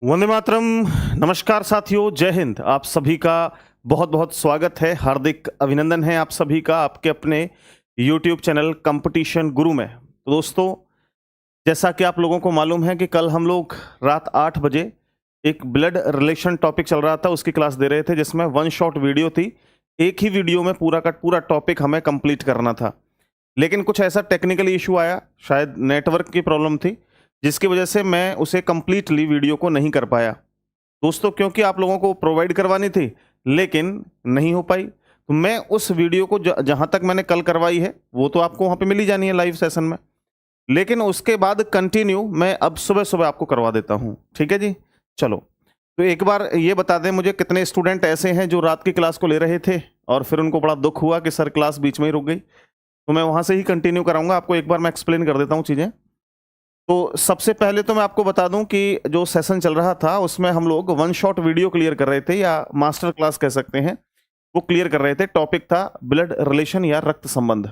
वंदे मातरम। नमस्कार साथियों, जय हिंद। आप सभी का बहुत बहुत स्वागत है, हार्दिक अभिनंदन है आप सभी का आपके अपने YouTube चैनल कंपटीशन गुरु में। तो दोस्तों, जैसा कि आप लोगों को मालूम है कि कल हम लोग रात 8 बजे एक ब्लड रिलेशन टॉपिक चल रहा था, उसकी क्लास दे रहे थे, जिसमें वन शॉट वीडियो थी। एक ही वीडियो में पूरा का पूरा टॉपिक हमें कंप्लीट करना था, लेकिन कुछ ऐसा टेक्निकल इशू आया, शायद नेटवर्क की प्रॉब्लम थी, जिसकी वजह से मैं उसे कंप्लीटली वीडियो को नहीं कर पाया दोस्तों, क्योंकि आप लोगों को प्रोवाइड करवानी थी लेकिन नहीं हो पाई। तो मैं उस वीडियो को जहां तक मैंने कल करवाई है वो तो आपको वहां पे मिल ही जानी है लाइव सेशन में, लेकिन उसके बाद कंटिन्यू मैं अब सुबह सुबह आपको करवा देता हूं। ठीक है जी, चलो। तो एक बार ये बता दें मुझे, कितने स्टूडेंट ऐसे हैं जो रात की क्लास को ले रहे थे और फिर उनको बड़ा दुख हुआ कि सर क्लास बीच में ही रुक गई। तो मैं वहां से ही कंटिन्यू कराऊंगा, आपको एक बार मैं एक्सप्लेन कर देता हूं चीजें। तो सबसे पहले तो मैं आपको बता दूं कि जो सेशन चल रहा था उसमें हम लोग वन शॉट वीडियो क्लियर कर रहे थे, या मास्टर क्लास कह सकते हैं, वो क्लियर कर रहे थे। टॉपिक था ब्लड रिलेशन या रक्त संबंध।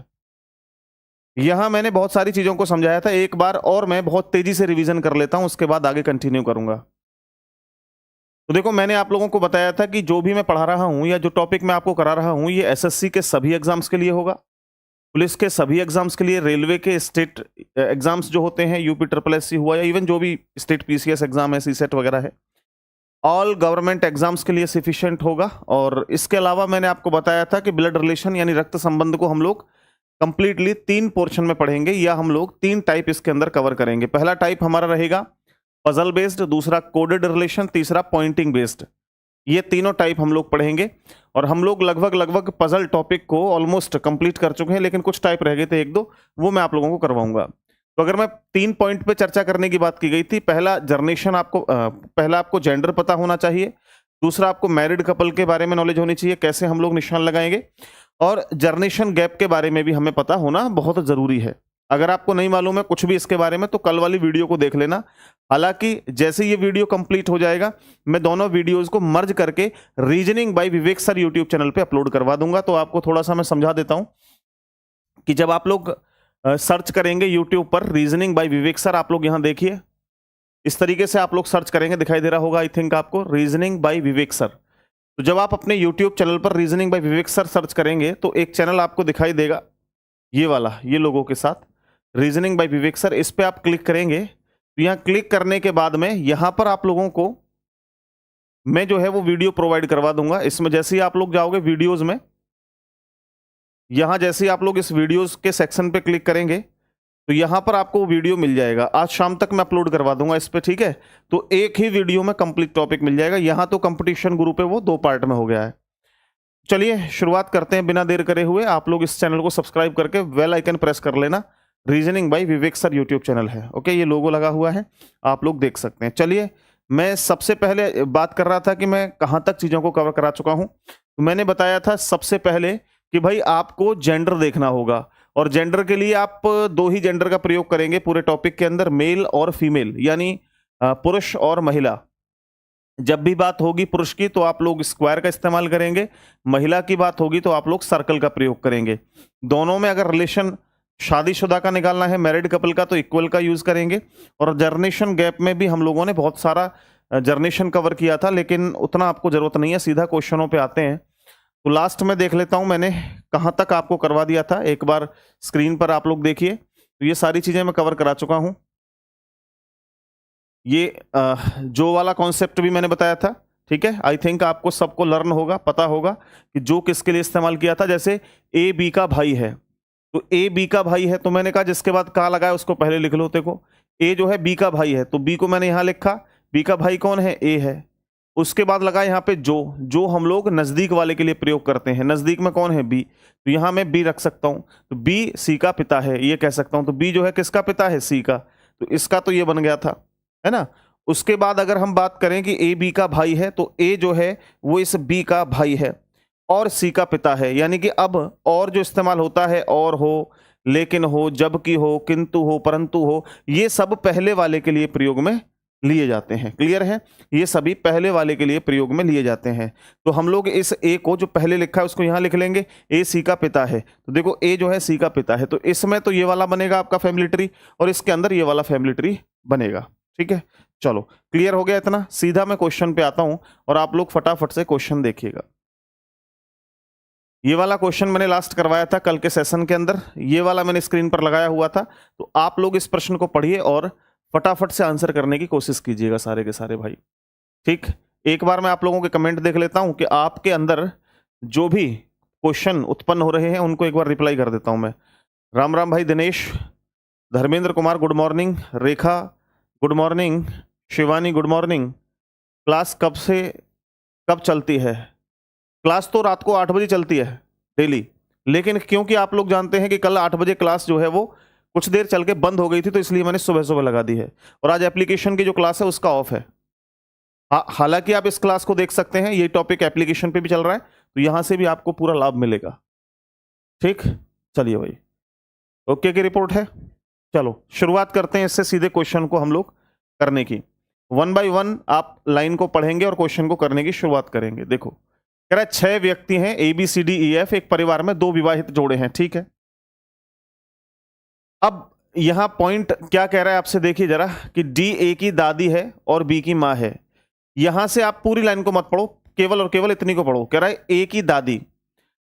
यहां मैंने बहुत सारी चीजों को समझाया था, एक बार और मैं बहुत तेजी से रिवीजन कर लेता हूं, उसके बाद आगे कंटिन्यू करूंगा। तो देखो, मैंने आप लोगों को बताया था कि जो भी मैं पढ़ा रहा हूं या जो टॉपिक मैं आपको करा रहा हूं, ये एसएससी के सभी एग्जाम्स के लिए होगा, पुलिस के सभी एग्जाम्स के लिए, रेलवे के स्टेट एग्जाम्स जो होते हैं, यूपी ट्रिपल एससी हुआ या इवन जो भी स्टेट पीसीएस एग्जाम है, सीसेट वगैरह है, ऑल गवर्नमेंट एग्जाम्स के लिए सफिशिएंट होगा। और इसके अलावा मैंने आपको बताया था कि ब्लड रिलेशन यानी रक्त संबंध को हम लोग कंप्लीटली 3 पोर्शन में पढ़ेंगे, या हम लोग 3 टाइप इसके अंदर कवर करेंगे। पहला टाइप हमारा रहेगा पजल बेस्ड, दूसरा कोडेड रिलेशन, तीसरा पॉइंटिंग बेस्ड। ये तीनों टाइप हम लोग पढ़ेंगे और हम लोग लगभग पजल टॉपिक को ऑलमोस्ट कंप्लीट कर चुके हैं, लेकिन कुछ टाइप रह गए थे एक दो, वो मैं आप लोगों को करवाऊंगा। तो अगर मैं 3 पॉइंट पे चर्चा करने की बात की गई थी, पहला जर्नेशन, पहला आपको जेंडर पता होना चाहिए, दूसरा आपको मैरिड कपल के बारे में नॉलेज होनी चाहिए, कैसे हम लोग निशान लगाएंगे, और जर्नेशन गैप के बारे में भी हमें पता होना बहुत जरूरी है। अगर आपको नहीं मालूम है कुछ भी इसके बारे में तो कल वाली वीडियो को देख लेना। हालांकि जैसे ये वीडियो कंप्लीट हो जाएगा, मैं दोनों वीडियोस को मर्ज करके रीजनिंग बाय विवेक सर यूट्यूब चैनल पे अपलोड करवा दूंगा। तो आपको थोड़ा सा मैं समझा देता हूं कि जब आप लोग सर्च करेंगे यूट्यूब पर रीजनिंग बाय विवेक सर, आप लोग यहां देखिए, इस तरीके से आप लोग सर्च करेंगे, दिखाई दे रहा होगा आई थिंक आपको, रीजनिंग बाय विवेक सर। तो जब आप अपने यूट्यूब चैनल पर रीजनिंग बाय विवेक सर सर्च करेंगे तो एक चैनल आपको दिखाई देगा, ये वाला, ये लोगों के साथ, रीजनिंग बाय विवेक सर। इस पे आप क्लिक करेंगे तो यहां क्लिक करने के बाद में यहां पर आप लोगों को मैं जो है वो वीडियो प्रोवाइड करवा दूंगा। इसमें जैसे ही आप लोग जाओगे वीडियोस में, यहां जैसे ही आप लोग इस वीडियोस के सेक्शन पे क्लिक करेंगे तो यहां पर आपको वीडियो मिल जाएगा। आज शाम तक मैं अपलोड करवा दूंगा इस पे, ठीक है। तो एक ही वीडियो में कंप्लीट टॉपिक मिल जाएगा। यहां तो कंपटीशन ग्रुप है वो 2 पार्ट में हो गया है। चलिए शुरुआत करते हैं बिना देर करे हुए। आप लोग इस चैनल को सब्सक्राइब करके बेल आइकन प्रेस कर लेना। रीजनिंग बाय विवेक सर यूट्यूब चैनल है, ओके, ये लोगो लगा हुआ है, आप लोग देख सकते हैं। चलिए, मैं सबसे पहले बात कर रहा था कि मैं कहां तक चीजों को कवर करा चुका हूं। तो मैंने बताया था सबसे पहले कि भाई आपको जेंडर देखना होगा, और जेंडर के लिए आप 2 ही जेंडर का प्रयोग करेंगे पूरे टॉपिक के अंदर, मेल और फीमेल, यानी पुरुष और महिला। जब भी बात होगी पुरुष की तो आप लोग स्क्वायर का इस्तेमाल करेंगे, महिला की बात होगी तो आप लोग सर्कल का प्रयोग करेंगे। दोनों में अगर रिलेशन शादीशुदा का निकालना है, मैरिड कपल का, तो इक्वल का यूज करेंगे। और जर्नेशन गैप में भी हम लोगों ने बहुत सारा जर्नेशन कवर किया था, लेकिन उतना आपको जरूरत नहीं है, सीधा क्वेश्चनों पे आते हैं। तो लास्ट में देख लेता हूं मैंने कहां तक आपको करवा दिया था, एक बार स्क्रीन पर आप लोग देखिए। तो ये सारी चीजें मैं कवर करा चुका हूं। ये जो वाला कॉन्सेप्ट भी मैंने बताया था, ठीक है। आई थिंक आपको सबको लर्न होगा, पता होगा कि जो किसके लिए इस्तेमाल किया था। जैसे ए बी का भाई है, तो ए बी का भाई है, तो मैंने कहा जिसके बाद का लगाया उसको पहले लिख लो। देखो, ए जो है बी का भाई है, तो बी को मैंने यहां लिखा, बी का भाई कौन है, ए है। उसके बाद लगा यहाँ पे जो हम लोग नजदीक वाले के लिए प्रयोग करते हैं, नजदीक में कौन है, बी, तो यहां मैं बी रख सकता हूं। तो बी सी का पिता है, ये कह सकता हूं। तो बी जो है किसका पिता है, सी का, तो इसका तो ये बन गया था, है ना। उसके बाद अगर हम बात करें कि ए बी का भाई है, तो ए जो है वो इस बी का भाई है और सी का पिता है। यानी कि अब और जो इस्तेमाल होता है, और हो, लेकिन हो, जबकि हो, किंतु हो, परंतु हो, ये सब पहले वाले के लिए प्रयोग में लिए जाते हैं। क्लियर है? ये सभी पहले वाले के लिए प्रयोग में लिए जाते हैं। तो हम लोग इस ए को जो पहले लिखा है उसको यहां लिख लेंगे, ए सी का पिता है। तो देखो ए जो है सी का पिता है, तो इसमें तो ये वाला बनेगा आपका फैमिली ट्री और इसके अंदर ये वाला फैमिली ट्री बनेगा। ठीक है, चलो क्लियर हो गया इतना। सीधा मैं क्वेश्चन पे आता हूं और आप लोग फटाफट से क्वेश्चन देखिएगा। ये वाला क्वेश्चन मैंने लास्ट करवाया था कल के सेशन के अंदर, ये वाला मैंने स्क्रीन पर लगाया हुआ था। तो आप लोग इस प्रश्न को पढ़िए और फटाफट से आंसर करने की कोशिश कीजिएगा सारे के सारे भाई। ठीक, एक बार मैं आप लोगों के कमेंट देख लेता हूं कि आपके अंदर जो भी क्वेश्चन उत्पन्न हो रहे हैं उनको एक बार रिप्लाई कर देता हूं मैं। राम राम भाई Dinesh, Dharmendra Kumar good morning, Rekha good morning, Shivani good morning. Class कब से कब चलती है? क्लास तो रात को 8 बजे चलती है डेली, लेकिन क्योंकि आप लोग जानते हैं कि कल 8 बजे क्लास जो है वो कुछ देर चल के बंद हो गई थी, तो इसलिए मैंने सुबह सुबह लगा दी है। और आज एप्लीकेशन की जो क्लास है उसका ऑफ है। हालांकि आप इस क्लास को देख सकते हैं, ये टॉपिक एप्लीकेशन पे भी चल रहा है, तो यहां से भी आपको पूरा लाभ मिलेगा। ठीक, चलिए भाई, ओके की रिपोर्ट है। चलो शुरुआत करते हैं इससे सीधे क्वेश्चन को हम लोग करने की। 1 बाय 1 आप लाइन को पढ़ेंगे और क्वेश्चन को करने की शुरुआत करेंगे। देखो कह रहा है 6 व्यक्ति हैं A B C D E F, एक परिवार में 2 विवाहित जोड़े हैं। ठीक है, अब यहां पॉइंट क्या कह रहा है आपसे, देखिए जरा कि डी ए की दादी है और बी की मां है। यहां से आप पूरी लाइन को मत पढ़ो, केवल और केवल इतनी को पढ़ो। कह रहा है ए की दादी,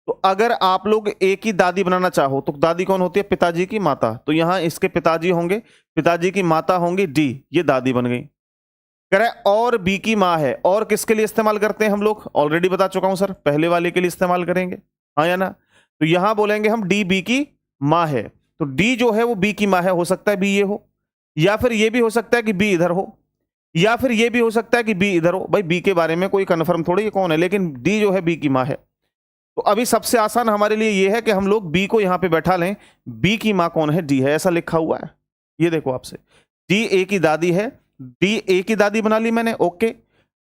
तो अगर आप लोग ए की दादी बनाना चाहो तो दादी कौन होती है? पिताजी की माता। तो यहां इसके पिताजी होंगे, पिताजी की माता होंगी डी, ये दादी बन गई। कह रहा है और बी की मां है, और किसके लिए इस्तेमाल करते हैं हम लोग? ऑलरेडी बता चुका हूं सर, पहले वाले के लिए इस्तेमाल करेंगे, हाँ या ना? तो यहां बोलेंगे हम डी बी की मां है। तो डी जो है वो बी की मां है, हो सकता है बी ये हो, या फिर ये भी हो सकता है कि बी इधर हो, या फिर ये भी हो सकता है कि बी इधर हो। भाई बी के बारे में कोई कंफर्म थोड़ी ये कौन है, लेकिन डी जो है बी की मां है। तो अभी सबसे आसान हमारे लिए ये है कि हम लोग बी को यहां पे बैठा लें। बी की मां कौन है? डी है, ऐसा लिखा हुआ है, ये देखो आपसे। डी ए की दादी है, डी ए की दादी बना ली मैंने, ओके।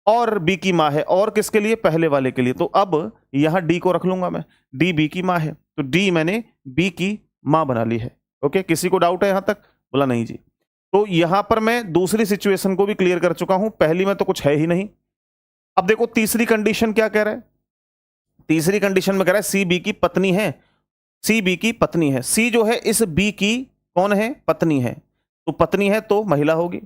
और बी की मां है, और किसके लिए? पहले वाले के लिए। तो अब यहां डी को रख लूंगा मैं, डी बी की मां है, तो डी मैंने बी की मां बना ली है। ओके, किसी को डाउट है यहां तक? बोला नहीं जी। तो यहां पर मैं दूसरी सिचुएशन को भी क्लियर कर चुका हूं, पहली में तो कुछ है ही नहीं। अब देखो तीसरी कंडीशन क्या कह रहा है। तीसरी कंडीशन में कह रहा है सी बी की पत्नी है, सी बी की पत्नी है। सी जो है इस बी की कौन है? पत्नी है, तो पत्नी है तो महिला होगी।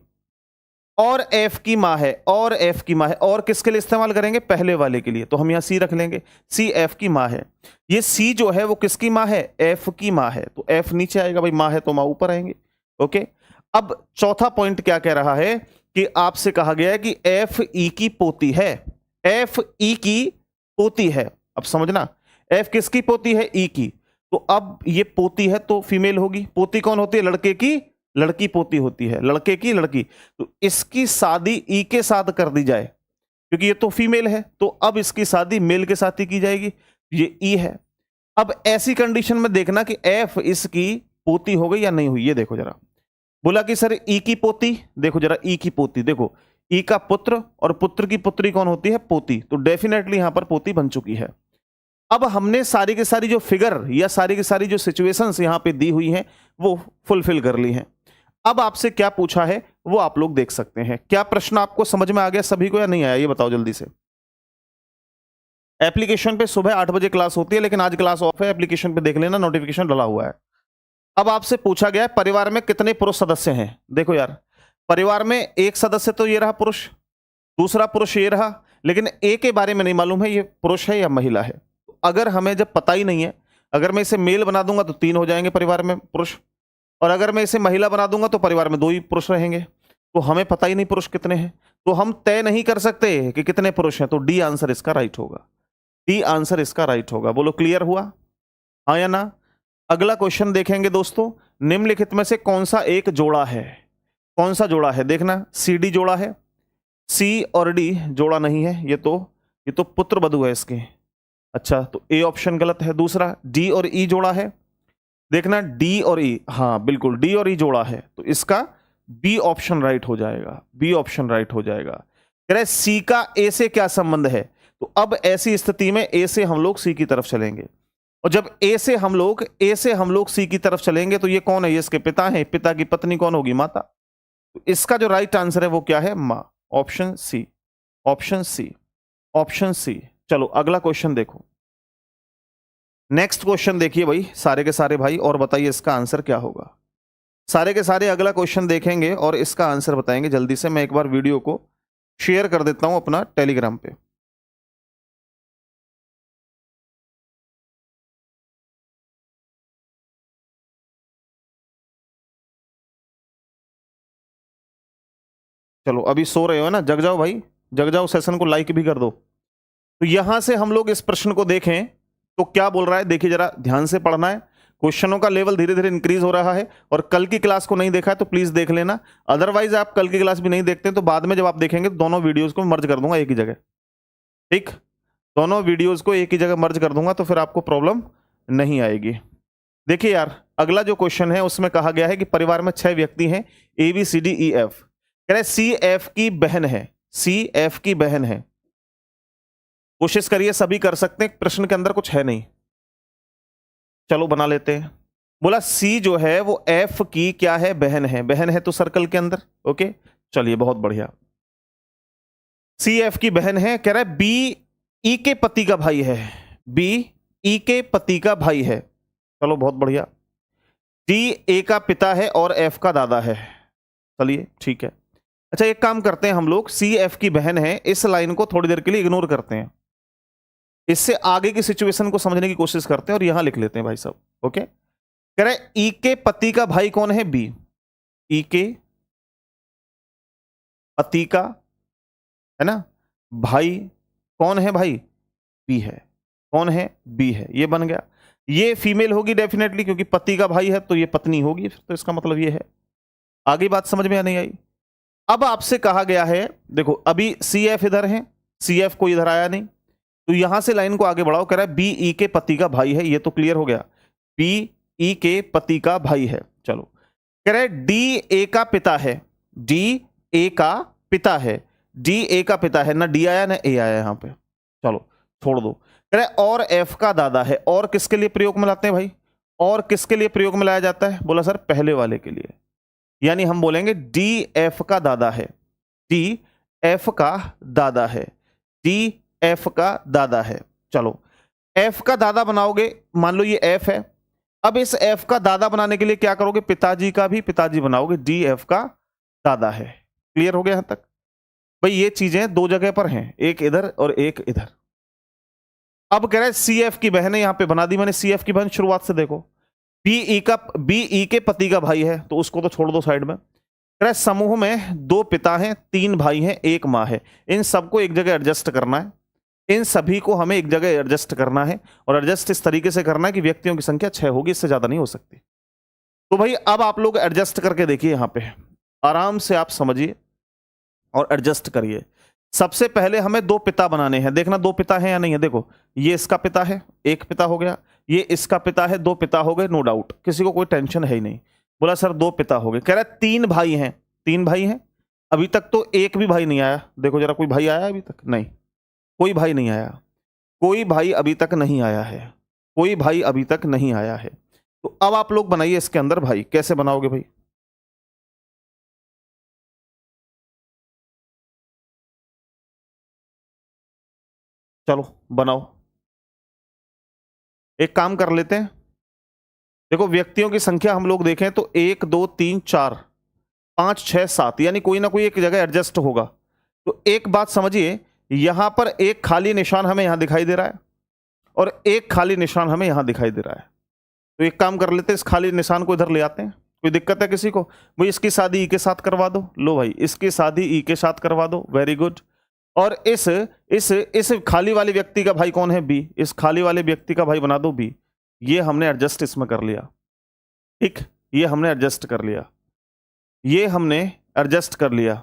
और एफ की मां है, और एफ की मां है, और किसके लिए इस्तेमाल करेंगे? पहले वाले के लिए। तो हम यहां सी रख लेंगे, सी एफ की मां है। ये सी जो है वो किसकी मां है? एफ की मां है, तो एफ नीचे आएगा भाई, मां है तो मां ऊपर आएंगे। ओके, अब चौथा पॉइंट क्या कह रहा है कि आपसे कहा गया है कि एफ ई की पोती है, एफ ई की पोती है। अब समझना, एफ किसकी पोती है? ई की। तो अब ये पोती है तो फीमेल होगी। पोती कौन होती है? लड़के की लड़की पोती होती है, लड़के की लड़की। तो इसकी शादी ई के साथ कर दी जाए, क्योंकि ये तो फीमेल है, तो अब इसकी शादी मेल के साथ ही की जाएगी, ये ई है। अब ऐसी कंडीशन में देखना कि एफ इसकी पोती हो गई या नहीं हुई। ये देखो जरा, बोला कि सर ई की पोती, देखो जरा ई की पोती, देखो ई का पुत्र और पुत्र की पुत्री कौन होती है? पोती। तो डेफिनेटली यहां पर पोती बन चुकी है। अब हमने सारी की सारी जो फिगर या सारी की सारी जो सिचुएशंस यहां पे दी हुई हैं वो फुलफिल कर ली हैं। अब आपसे क्या पूछा है वो आप लोग देख सकते हैं। क्या प्रश्न आपको समझ में आ गया सभी को या नहीं आया? ये बताओ जल्दी से। एप्लीकेशन पे सुबह 8 बजे क्लास होती है, लेकिन आज क्लास ऑफ है, एप्लीकेशन पे देख लेना, नोटिफिकेशन डला हुआ है। अब आपसे पूछा गया है परिवार में कितने पुरुष सदस्य हैं। देखो यार, परिवार में एक सदस्य तो ये रहा पुरुष, दूसरा पुरुष ये रहा, लेकिन ए के बारे में नहीं मालूम है ये पुरुष है या महिला है। अगर हमें जब पता ही नहीं है, अगर मैं इसे मेल बना दूंगा तो 3 हो जाएंगे परिवार में पुरुष, और अगर मैं इसे महिला बना दूंगा तो परिवार में 2 ही पुरुष रहेंगे। तो हमें पता ही नहीं पुरुष कितने हैं, तो हम तय नहीं कर सकते कि कितने पुरुष हैं। तो डी आंसर इसका राइट होगा, डी आंसर इसका राइट होगा। बोलो क्लियर हुआ, हाँ या ना? अगला क्वेश्चन देखेंगे दोस्तों, निम्नलिखित में से कौन सा एक जोड़ा है? कौन सा जोड़ा है? देखना, सी डी जोड़ा है, सी और डी जोड़ा नहीं है, ये तो पुत्र वधू है इसके। अच्छा, तो ए ऑप्शन गलत है। दूसरा, डी और ई जोड़ा है, देखना डी और ई, हाँ बिल्कुल डी और ई जोड़ा है, तो इसका बी ऑप्शन राइट हो जाएगा, बी ऑप्शन राइट हो जाएगा। कह रहे सी का ए से क्या संबंध है? तो अब ऐसी स्थिति में ए से हम लोग सी की तरफ चलेंगे, और जब ए से हम लोग सी की तरफ चलेंगे तो ये कौन है? ये इसके पिता हैं, पिता की पत्नी कौन होगी? माता। तो इसका जो राइट आंसर है वो क्या है? माँ। Option C, option C, option C. चलो अगला क्वेश्चन देखो। नेक्स्ट क्वेश्चन देखिए भाई सारे के सारे भाई, और बताइए इसका आंसर क्या होगा। सारे के सारे अगला क्वेश्चन देखेंगे और इसका आंसर बताएंगे। जल्दी से मैं एक बार वीडियो को शेयर कर देता हूं अपना टेलीग्राम पे। चलो अभी सो रहे हो ना, जग जाओ भाई, जग जाओ, सेशन को लाइक भी कर दो। तो यहां से हम लोग इस प्रश्न को देखें तो क्या बोल रहा है, देखिए जरा ध्यान से पढ़ना है। क्वेश्चनों का लेवल धीरे धीरे इंक्रीज हो रहा है, और कल की क्लास को नहीं देखा है तो प्लीज देख लेना। अदरवाइज आप कल की क्लास भी नहीं देखते तो बाद में जब आप देखेंगे तो दोनों वीडियोस को मर्ज कर दूंगा एक ही जगह। ठीक, दोनों वीडियोस को एक ही जगह मर्ज कर दूंगा तो फिर आपको प्रॉब्लम नहीं आएगी। देखिए यार अगला जो क्वेश्चन है उसमें कहा गया है कि परिवार में 6 व्यक्ति हैं, A B C D E F. कह रहे सी एफ की बहन है, सी एफ की बहन है। कोशिश करिए सभी कर सकते हैं, प्रश्न के अंदर कुछ है नहीं। चलो बना लेते हैं। बोला सी जो है वो एफ की क्या है? बहन है। बहन है तो सर्कल के अंदर। ओके चलिए बहुत बढ़िया। सी एफ की बहन है। कह रहा है बी ई के पति का भाई है, बी ई के पति का भाई है। चलो बहुत बढ़िया। डी ए का पिता है और एफ का दादा है। चलिए ठीक है। अच्छा एक काम करते हैं हम लोग, सी एफ की बहन है, इस लाइन को थोड़ी देर के लिए इग्नोर करते हैं, इससे आगे की सिचुएशन को समझने की कोशिश करते हैं और यहां लिख लेते हैं भाई साहब। ओके कह रहे ई के पति का भाई कौन है? बी। ई के पति का है ना भाई कौन है? भाई बी है। कौन है? बी है। ये बन गया। ये फीमेल होगी डेफिनेटली, क्योंकि पति का भाई है तो ये पत्नी होगी, तो इसका मतलब ये है। आगे बात समझ में नहीं आई? अब आपसे कहा गया है, देखो अभी सी एफ इधर है, सी एफ को इधर आया नहीं, तो यहां से लाइन को आगे बढ़ाओ। कह रहा है बी ई के पति का भाई है, ये तो क्लियर हो गया, बी ई के पति का भाई है। चलो कह रहे डी ए का पिता है, डी ए का पिता है, डी ए का पिता है, ना डी आया ना ए आया यहां पे, चलो छोड़ दो। कह रहे और एफ का दादा है। और किसके लिए प्रयोग में लाते हैं भाई? और किसके लिए प्रयोग में लाया जाता है? बोला सर पहले वाले के लिए, यानी हम बोलेंगे डी एफ का दादा है, डी एफ का दादा है, डी एफ का दादा है। चलो एफ का दादा बनाओगे, मान लो ये एफ है, अब इस एफ का दादा बनाने के लिए क्या करोगे? पिताजी का भी पिताजी बनाओगे, डी एफ का दादा है। क्लियर हो गया यहां तक? भाई ये चीजें दो जगह पर हैं, एक इधर और एक इधर। अब कह रहे हैं सी एफ की बहन है, यहां पे बना दी मैंने सी एफ की बहन। शुरुआत से देखो बी ई के पति का भाई है, तो उसको तो छोड़ दो साइड में। कह रहा है समूह में 2 पिता हैं, 3 भाई हैं, 1 मां है। इन सबको एक जगह एडजस्ट करना है, इन सभी को हमें एक जगह एडजस्ट करना है, और एडजस्ट इस तरीके से करना है कि व्यक्तियों की संख्या 6 होगी, इससे ज्यादा नहीं हो सकती। तो भाई अब आप लोग एडजस्ट करके देखिए, यहां पे आराम से आप समझिए और एडजस्ट करिए। सबसे पहले हमें 2 पिता बनाने हैं। देखना 2 पिता हैं या नहीं है। देखो ये इसका पिता है, 1 पिता हो गया, ये इसका पिता है, 2 पिता हो गए, नो डाउट, किसी को कोई टेंशन है ही नहीं। बोला सर 2 पिता हो गए। कह रहा है 3 भाई हैं, 3 भाई हैं, अभी तक तो एक भी भाई नहीं आया। देखो जरा कोई भाई आया अभी तक? नहीं, कोई भाई नहीं आया, कोई भाई अभी तक नहीं आया है, कोई भाई अभी तक नहीं आया है। तो अब आप लोग बनाइए इसके अंदर भाई। कैसे बनाओगे भाई? चलो बनाओ, एक काम कर लेते हैं। देखो व्यक्तियों की संख्या हम लोग देखें तो 1 2 3 4 5 6 7, यानी कोई ना कोई एक जगह एडजस्ट होगा। तो एक बात समझिए, यहां पर एक खाली निशान हमें यहां दिखाई दे रहा है और एक खाली निशान हमें यहां दिखाई दे रहा है। तो एक काम कर लेते हैं, इस खाली निशान को इधर ले आते हैं। कोई दिक्कत है किसी को? भाई इसकी शादी ई के साथ करवा दो। लो भाई इसकी शादी ई के साथ करवा दो, वेरी गुड। और इस खाली वाले व्यक्ति का भाई कौन है? बी। इस खाली वाले व्यक्ति का भाई बना दो बी। ये हमने एडजस्ट इसमें कर लिया, ठीक, ये हमने एडजस्ट कर लिया, ये हमने एडजस्ट कर लिया।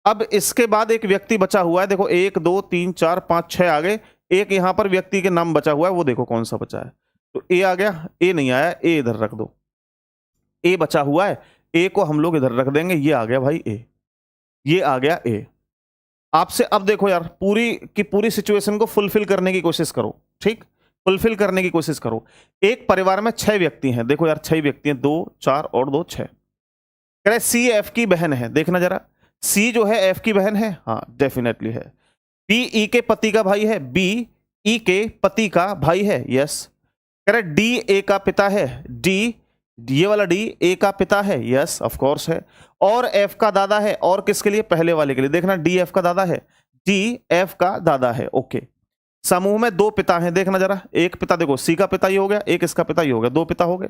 अब इसके बाद एक व्यक्ति बचा हुआ है, देखो 1 2 3 4 5 6 आ गए। एक यहां पर व्यक्ति के नाम बचा हुआ है, वो देखो कौन सा बचा है। तो ए आ गया, ए नहीं आया, ए इधर रख दो। ए बचा हुआ है, ए को हम लोग इधर रख देंगे। ये आ गया भाई ए, ये आ गया ए। आपसे अब देखो यार, पूरी की पूरी सिचुएशन को फुलफिल करने की कोशिश करो, ठीक, फुलफिल करने की कोशिश करो। एक परिवार में 6 व्यक्ति हैं। देखो यार 6 व्यक्ति हैं, 2 4 और 2 6। कह रहे सी एफ की बहन है, देखना जरा, सी जो है एफ की बहन है, हाँ डेफिनेटली है। बी ई के पति का भाई है, बी ई के पति का भाई है, यस। कह रहे डी ए का पिता है, डी ये वाला डी ए का पिता है, यस ऑफ कोर्स है। और एफ का दादा है, और किसके लिए, पहले वाले के लिए, देखना डी एफ का दादा है, डी एफ का दादा है, ओके। समूह में दो पिता हैं, देखना जरा, एक पिता देखो सी का पिता ये हो गया, एक इसका पिता ये हो गया, दो पिता हो गए।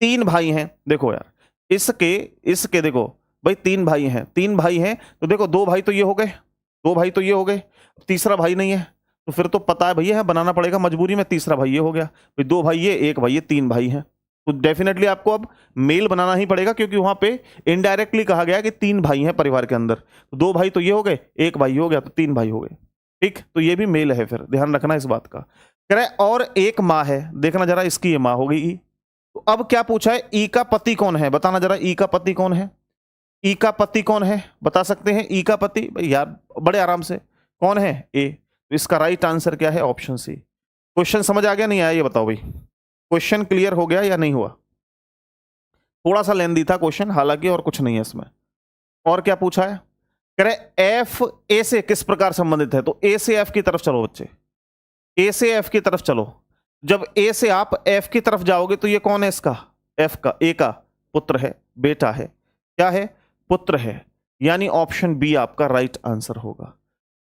तीन भाई हैं, देखो यार, इसके इसके देखो भाई तीन भाई हैं, तीन भाई हैं तो देखो दो भाई तो ये हो गए, दो भाई तो ये हो गए, तीसरा भाई नहीं है, तो फिर तो पता है भैया बनाना पड़ेगा मजबूरी में, तीसरा भाई ये हो गया भाई, दो भाई ये, एक भाई ये, तीन भाई हैं, तो डेफिनेटली आपको अब मेल बनाना ही पड़ेगा, क्योंकि वहां पे इनडायरेक्टली कहा गया कि तीन भाई हैं परिवार के अंदर, तो दो भाई तो ये हो गए, एक भाई हो गया, तो तीन भाई हो गए, ठीक। तो ये भी मेल है, फिर ध्यान रखना इस बात का। कह रहा है और एक माँ है, देखना जरा, इसकी ये माँ हो गई ई। तो अब क्या पूछा है, ई का पति कौन है, बताना जरा, ई का पति कौन है, ई का पति कौन है, बता सकते हैं ई का पति, भाई यार बड़े आराम से, कौन है, ए। तो इसका राइट आंसर क्या है, ऑप्शन सी। क्वेश्चन समझ आ गया नहीं आया, ये बताओ भाई, क्वेश्चन क्लियर हो गया या नहीं हुआ? थोड़ा सा लेंदी था क्वेश्चन हालांकि, और कुछ नहीं है इसमें। और क्या पूछा है, कह रहे एफ ए से किस प्रकार संबंधित है, तो ए से एफ की तरफ चलो बच्चे, ए से एफ की तरफ चलो। जब ए से आप एफ की तरफ जाओगे तो ये कौन है, इसका एफ का, ए का पुत्र है, बेटा है, क्या है, पुत्र है, यानी ऑप्शन बी आपका राइट आंसर होगा,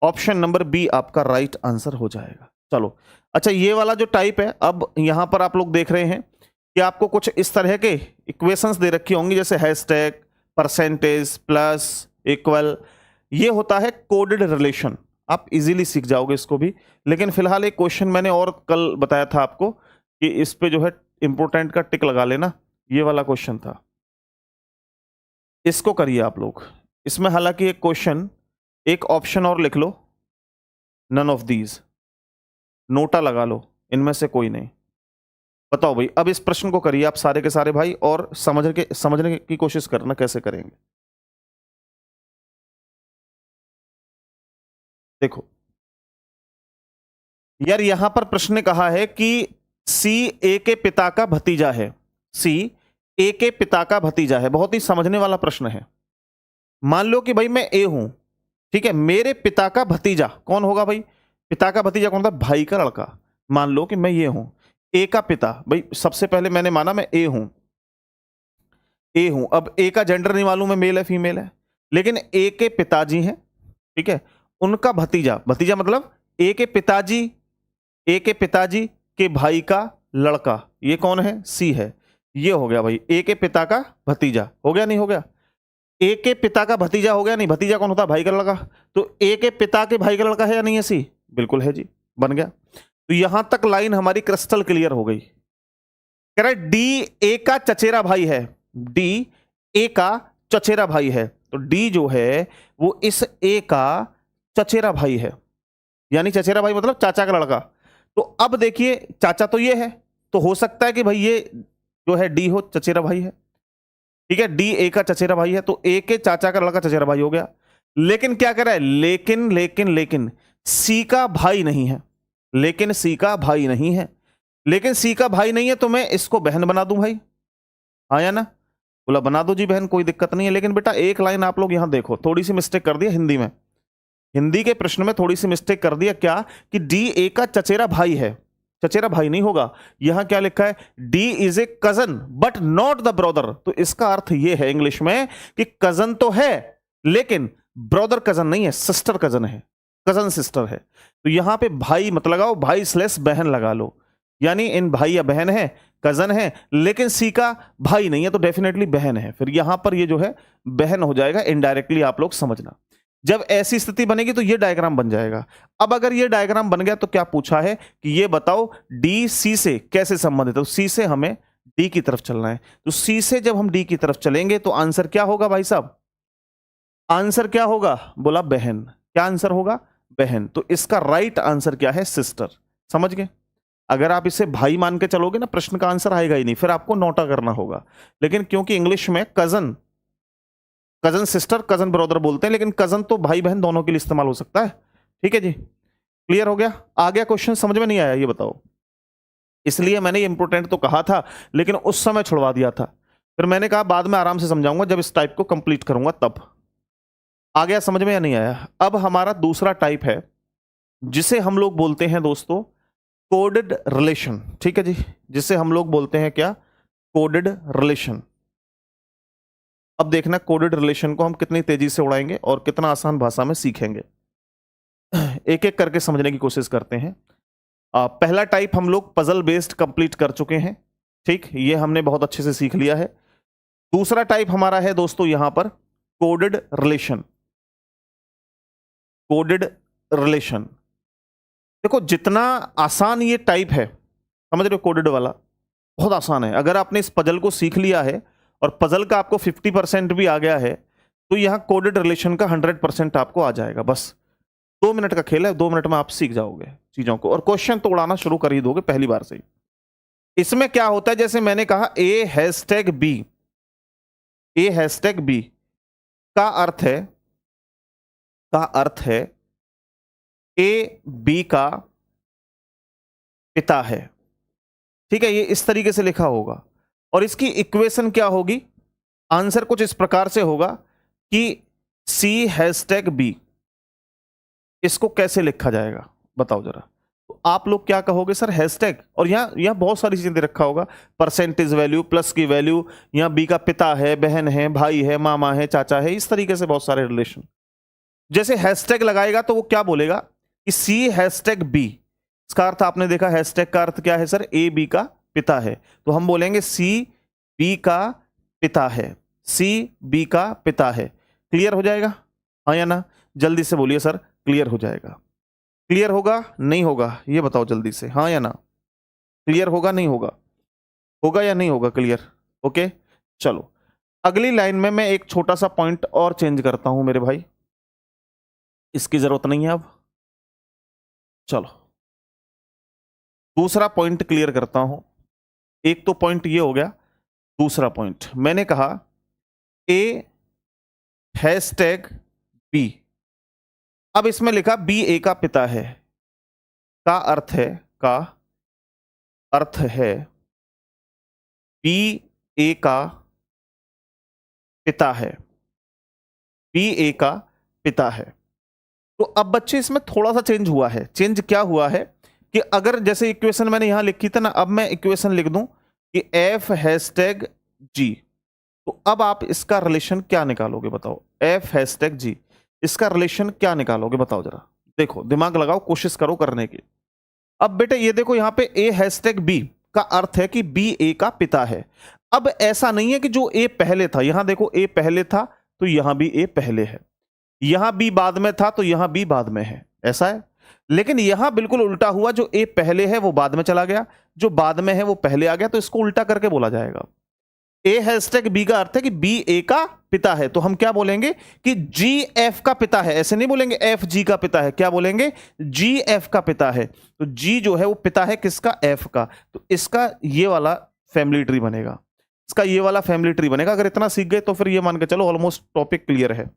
ऑप्शन नंबर बी आपका राइट आंसर हो जाएगा। चलो अच्छा, ये वाला जो टाइप है, अब यहां पर आप लोग देख रहे हैं कि आपको कुछ इस तरह के इक्वेशंस दे रखी होंगी, जैसे हैशटैग, परसेंटेज, प्लस, इक्वल, ये होता है कोडेड रिलेशन, आप इजीली सीख जाओगे इसको भी। लेकिन फिलहाल एक क्वेश्चन मैंने और कल बताया था आपको कि इस पे जो है इंपोर्टेंट का टिक लगा लेना, ये वाला क्वेश्चन था, इसको करिए आप लोग। इसमें हालांकि एक क्वेश्चन, एक ऑप्शन और लिख लो, नन ऑफ दीज, नोटा लगा लो, इनमें से कोई नहीं। बताओ भाई, अब इस प्रश्न को करिए आप सारे के सारे भाई, और समझने की कोशिश करना कैसे करेंगे। देखो यार, यहां पर प्रश्न ने कहा है कि सी ए के पिता का भतीजा है, सी ए के पिता का भतीजा है, बहुत ही समझने वाला प्रश्न है। मान लो कि भाई मैं ए हूं, ठीक है, मेरे पिता का भतीजा कौन होगा भाई, पिता का भतीजा कौन था, भाई का लड़का। मान लो कि मैं ये हूं, ए का पिता, भाई सबसे पहले मैंने माना मैं ए हूं, ए हूं, अब ए का जेंडर नहीं मालूम है, मेल है फीमेल है, लेकिन ए के पिताजी हैं, ठीक है, उनका भतीजा, भतीजा मतलब ए के पिताजी, ए के पिताजी के भाई का लड़का, ये कौन है, सी है, ये हो गया भाई ए के पिता का भतीजा, हो गया नहीं हो गया, ए के पिता का भतीजा हो गया नहीं, भतीजा कौन होता है, भाई का लड़का, तो ए के पिता के भाई का लड़का है या नहीं है, सी बिल्कुल है जी, बन गया। तो यहां तक लाइन हमारी क्रिस्टल क्लियर हो गई। कह रहा है डी ए का चचेरा भाई है, डी ए का चचेरा भाई है, तो डी जो है वो इस ए का चचेरा भाई है, यानी चचेरा भाई मतलब चाचा का लड़का। तो अब देखिए चाचा तो ये है, तो हो सकता है कि भाई ये जो है डी हो चचेरा भाई है, ठीक है, डी ए का चचेरा भाई है, तो ए के चाचा का लड़का चचेरा भाई हो गया। लेकिन क्या कह रहा है, लेकिन लेकिन लेकिन सी का भाई नहीं है, लेकिन सी का भाई नहीं है, लेकिन सी का भाई नहीं है, तो मैं इसको बहन बना दूं भाई, हाँ या ना, बोला बना दो जी बहन, कोई दिक्कत नहीं है। लेकिन बेटा एक लाइन आप लोग यहां देखो, थोड़ी सी मिस्टेक कर दिया हिंदी में, हिंदी के प्रश्न में थोड़ी सी मिस्टेक कर दिया, क्या कि डी ए का चचेरा भाई है, चचेरा भाई नहीं होगा, यहां क्या लिखा है, D is a cousin but not the brother. तो इसका अर्थ यह है इंग्लिश में कि कजन तो है लेकिन ब्रदर कजन नहीं है, सिस्टर कजन है, कजन सिस्टर है। तो यहां पे भाई मत लगाओ, भाई स्लेस बहन लगा लो, यानी इन भाई या बहन है, कजन है, लेकिन सी का भाई नहीं है, तो डेफिनेटली बहन है, फिर यहां पर ये जो है बहन हो जाएगा, इनडायरेक्टली आप लोग समझना। जब ऐसी स्थिति बनेगी तो ये डायग्राम बन जाएगा। अब अगर ये डायग्राम बन गया तो क्या पूछा है कि ये बताओ डी सी से कैसे संबंधित है, तो सी से हमें डी की तरफ चलना है, तो सी से जब हम डी की तरफ चलेंगे तो आंसर क्या होगा भाई साहब, आंसर क्या होगा, बोला बहन, क्या आंसर होगा, बहन। तो इसका राइट आंसर क्या है, सिस्टर, समझ गए। अगर आप इसे भाई मान के चलोगे ना, प्रश्न का आंसर आएगा ही नहीं, फिर आपको नोटा करना होगा। लेकिन क्योंकि इंग्लिश में cousin, cousin sister, cousin brother बोलते हैं, लेकिन कजन तो भाई बहन दोनों के लिए इस्तेमाल हो सकता है, ठीक है जी, क्लियर हो गया। आ गया क्वेश्चन, समझ में नहीं आया ये बताओ, इसलिए मैंने ये इंपोर्टेंट तो कहा था लेकिन उस समय छुड़वा दिया था। फिर मैंने कहा बाद में आराम से समझाऊंगा जब इस टाइप को कंप्लीट करूंगा तब। आ गया समझ में या नहीं आया? अब हमारा दूसरा टाइप है जिसे हम लोग बोलते हैं दोस्तों कोडेड रिलेशन। ठीक है जी, जिसे हम लोग बोलते हैं क्या? Coded relation. अब देखना कोडेड रिलेशन को हम कितनी तेजी से उड़ाएंगे और कितना आसान भाषा में सीखेंगे। एक एक करके समझने की कोशिश करते हैं। पहला टाइप हम लोग पजल बेस्ड कंप्लीट कर चुके हैं, ठीक, ये हमने बहुत अच्छे से सीख लिया है। दूसरा टाइप हमारा है दोस्तों यहां पर कोडेड रिलेशन। कोडेड रिलेशन देखो जितना आसान ये टाइप है, समझ रहे हो, कोडेड वाला बहुत आसान है। अगर आपने इस पजल को सीख लिया है और पजल का आपको 50% भी आ गया है तो यहां कोडेड रिलेशन का 100% आपको आ जाएगा। बस 2 मिनट का खेल है, 2 मिनट में आप सीख जाओगे चीजों को और क्वेश्चन तो उड़ाना शुरू कर ही दोगे पहली बार से ही। इसमें क्या होता है, जैसे मैंने कहा ए हैशटैग बी, ए हैशटैग बी का अर्थ है ए बी का पिता है। ठीक है, ये इस तरीके से लिखा होगा और इसकी इक्वेशन क्या होगी? आंसर कुछ इस प्रकार से होगा कि सी हैशटैग बी, इसको कैसे लिखा जाएगा बताओ जरा। तो आप लोग क्या कहोगे सर? हैशटैग, और यहां बहुत सारी चीजें रखा होगा, परसेंटेज वैल्यू, प्लस की वैल्यू, यहां बी का पिता है, बहन है, भाई है, मामा है, चाचा है, इस तरीके से बहुत सारे रिलेशन। जैसे हैशटैग लगाएगा तो वो क्या बोलेगा कि सी हैशटैग बी, इसका अर्थ आपने देखा हैशटैग का अर्थ क्या है सर? ए बी का पिता है, तो हम बोलेंगे सी बी का पिता है, सी बी का पिता है। क्लियर हो जाएगा हाँ या ना? जल्दी से बोलिए सर, क्लियर हो जाएगा? क्लियर होगा नहीं होगा ये बताओ जल्दी से, हाँ या ना? क्लियर होगा नहीं होगा? होगा या नहीं होगा क्लियर? ओके चलो, अगली लाइन में मैं एक छोटा सा पॉइंट और चेंज करता हूं मेरे भाई, इसकी जरूरत नहीं है अब। चलो दूसरा पॉइंट क्लियर करता हूं। एक तो पॉइंट ये हो गया, दूसरा पॉइंट मैंने कहा ए हैशटैग बी, अब इसमें लिखा बी ए का पिता है, का अर्थ है बी ए का पिता है, बी ए का पिता है। तो अब बच्चे इसमें थोड़ा सा चेंज हुआ है। चेंज क्या हुआ है कि अगर जैसे इक्वेशन मैंने यहां लिखी थी ना, अब मैं इक्वेशन लिख दूं कि एफ हैशटैग जी, तो अब आप इसका रिलेशन क्या निकालोगे बताओ? एफ हैशटैग जी, इसका रिलेशन क्या निकालोगे बताओ जरा? देखो दिमाग लगाओ, कोशिश करो करने की। अब बेटे ये देखो यहां पे ए हैशटैग बी का अर्थ है कि बी ए का पिता है। अब ऐसा नहीं है कि जो ए पहले था, यहां देखो ए पहले था तो यहां भी ए पहले है, यहां बी बाद में था तो यहां बी बाद में है, ऐसा है। लेकिन यहां बिल्कुल उल्टा हुआ, जो ए पहले है वो बाद में चला गया, जो बाद में है वो पहले आ गया, तो इसको उल्टा करके बोला जाएगा। ए हैशटैग बी का अर्थ है कि बी ए का पिता है, तो हम क्या बोलेंगे कि जी एफ का पिता है, ऐसे नहीं बोलेंगे एफ जी का पिता है, क्या बोलेंगे? जी एफ का पिता है। तो जी जो है वो पिता है किसका? एफ का, तो इसका ये वाला फैमिली ट्री बनेगा, इसका ये वाला फैमिली ट्री बनेगा। अगर इतना सीख गए तो फिर ये मान के चलो ऑलमोस्ट टॉपिक क्लियर है।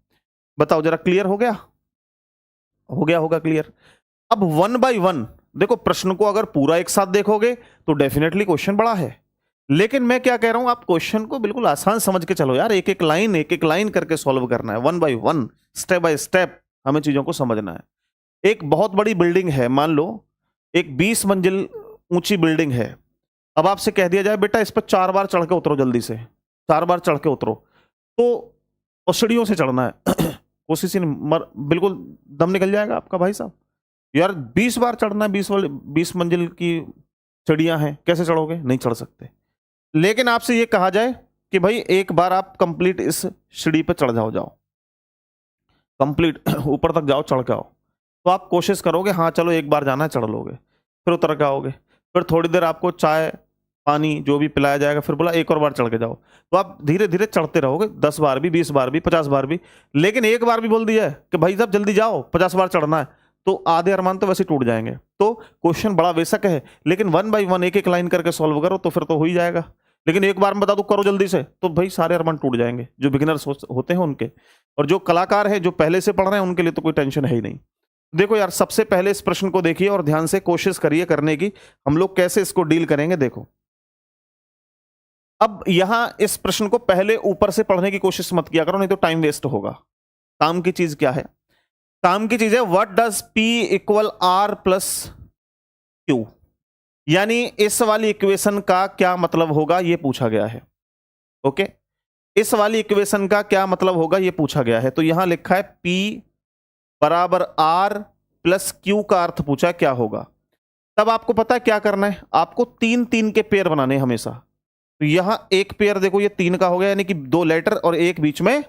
बताओ जरा, क्लियर हो गया? हो गया होगा क्लियर। अब 1 बाय 1 देखो, प्रश्न को अगर पूरा एक साथ देखोगे तो डेफिनेटली क्वेश्चन बड़ा है, लेकिन मैं क्या कह रहा हूं, आप क्वेश्चन को बिल्कुल आसान समझ के चलो यार, एक एक लाइन करके सॉल्व करना है, 1 बाय 1 स्टेप बाय स्टेप हमें चीजों को समझना है। एक बहुत बड़ी बिल्डिंग है, मान लो एक 20 मंजिल ऊंची बिल्डिंग है। अब आपसे कह दिया जाए बेटा इस पर 4 बार चढ़ के उतरो, जल्दी से 4 बार चढ़ के उतरो, तो और सीढ़ियों से चढ़ना है कोशिश ही बिल्कुल दम निकल जाएगा आपका भाई साहब। यार 20 बार चढ़ना है, 20 मंजिल की सीढ़ियां हैं, कैसे चढ़ोगे? नहीं चढ़ सकते। लेकिन आपसे ये कहा जाए कि भाई एक बार आप कंप्लीट इस सीढ़ी पे चढ़ जाओ कंप्लीट ऊपर तक जाओ, चढ़ के आओ, तो आप कोशिश करोगे, हाँ चलो एक बार जाना है, चढ़ लोगे, फिर उतर के आओगे, फिर थोड़ी देर आपको चाय पानी जो भी पिलाया जाएगा, फिर बोला एक और बार चढ़ के जाओ, तो आप धीरे धीरे चढ़ते रहोगे, 10 बार भी, 20 बार भी, 50 बार भी। लेकिन एक बार भी बोल दिया है कि भाई साहब जल्दी जाओ 50 बार चढ़ना है, तो आधे अरमान तो वैसे टूट जाएंगे। तो क्वेश्चन बड़ा बेशक है, लेकिन 1 बाय 1 एक लाइन करके सॉल्व करो तो फिर तो हो ही जाएगा। लेकिन एक बार में बता दो करो जल्दी से, तो भाई सारे अरमान टूट जाएंगे, जो बिगिनर्स होते हैं उनके, और जो कलाकार है जो पहले से पढ़ रहे हैं उनके लिए तो कोई टेंशन है ही नहीं। देखो यार, सबसे पहले इस प्रश्न को देखिए और ध्यान से कोशिश करिए करने की, हम लोग कैसे इसको डील करेंगे। देखो अब यहां इस प्रश्न को पहले ऊपर से पढ़ने की कोशिश मत किया करो, नहीं तो टाइम वेस्ट होगा। काम की चीज क्या है? काम की चीज है what does P equal R plus Q, यानी इस वाली इक्वेशन का क्या मतलब होगा ये पूछा गया है। ओके, इस वाली इक्वेशन का क्या मतलब होगा ये पूछा गया है। तो यहां लिखा है P बराबर R प्लस Q का अर्थ पूछा क्या होगा। तब आपको पता है क्या करना है, आपको 3-3 के पेयर बनाने हमेशा। तो यहां एक पेयर देखो, ये 3 का हो गया, यानी कि 2 लेटर और एक बीच में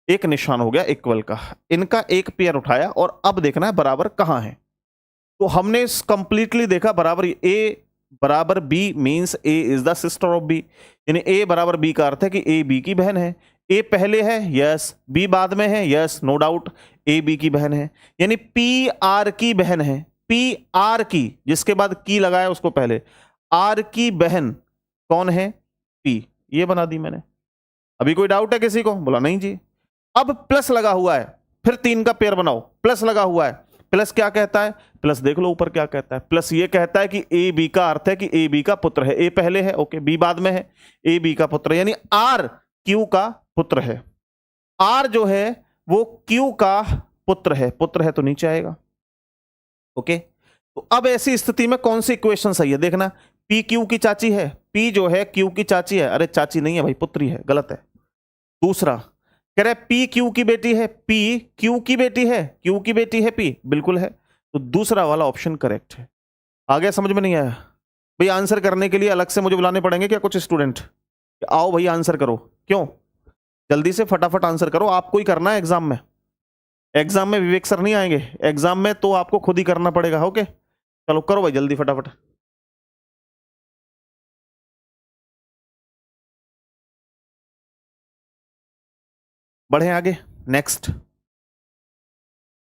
एक निशान हो गया इक्वल का। इनका एक पेयर उठाया और अब देखना है बराबर कहां है। तो हमने कंप्लीटली देखा बराबर A बराबर B means A is the sister of B, यानी A बराबर B का अर्थ है कि A B की बहन है। A पहले है, यस। B बाद में है, yes, no doubt. A B की बहन है, यानी P R की बहन है। P R की, जिसके बाद की लगाया उसको पहले, R की बहन कौन है? P। ये बना दी मैंने। अभी कोई डाउट है किसी को? बोला नहीं जी। अब प्लस लगा हुआ है, फिर 3 का पेयर बनाओ, प्लस लगा हुआ है। प्लस क्या कहता है? प्लस देख लो ऊपर क्या कहता है। प्लस ये कहता है कि ए बी का अर्थ है कि ए बी का पुत्र है। ए पहले है, ओके, बी बाद में है, ए बी का पुत्र, यानी आर क्यू का पुत्र है। आर जो है वो क्यू का पुत्र है। पुत्र है तो नीचे आएगा। ओके, तो अब ऐसी स्थिति में कौन सी इक्वेशन सही है देखना। पी क्यू की चाची है, पी जो है क्यू की चाची है। अरे चाची नहीं है भाई, पुत्री है, गलत है। दूसरा कह रहे पी क्यू की बेटी है, पी क्यू की बेटी है, क्यू की बेटी है पी, बिल्कुल है। तो दूसरा वाला ऑप्शन करेक्ट है। आगे समझ में नहीं आया भाई? आंसर करने के लिए अलग से मुझे बुलाने पड़ेंगे क्या कुछ स्टूडेंट? आओ भाई आंसर करो। क्यों? जल्दी से फटाफट आंसर करो। आपको ही करना है एग्जाम में। एग्जाम में विवेक सर नहीं आएंगे, एग्जाम में तो आपको खुद ही करना पड़ेगा। ओके, चलो करो भाई जल्दी फटाफट। बढ़े आगे, नेक्स्ट।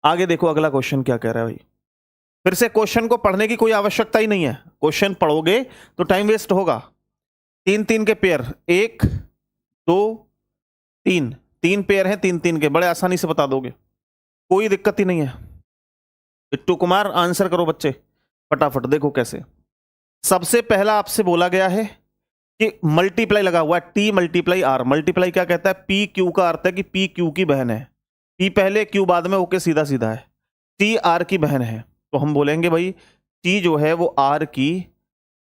आगे देखो अगला क्वेश्चन क्या कह रहा है भाई। फिर से क्वेश्चन को पढ़ने की कोई आवश्यकता ही नहीं है। क्वेश्चन पढ़ोगे तो टाइम वेस्ट होगा। 3-3 के पेयर, 1 2 3, 3 पेयर हैं 3-3 के, बड़े आसानी से बता दोगे, कोई दिक्कत ही नहीं है। बिट्टू कुमार आंसर करो बच्चे फटाफट। देखो कैसे। सबसे पहला आपसे बोला गया है कि मल्टीप्लाई लगा हुआ है, टी मल्टीप्लाई आर। मल्टीप्लाई क्या कहता है? पी क्यू का अर्थ है कि पी क्यू की बहन है। पी पहले क्यू बाद में, ओके, सीधा सीधा है। टी आर की बहन है, तो हम बोलेंगे भाई टी जो है वो आर की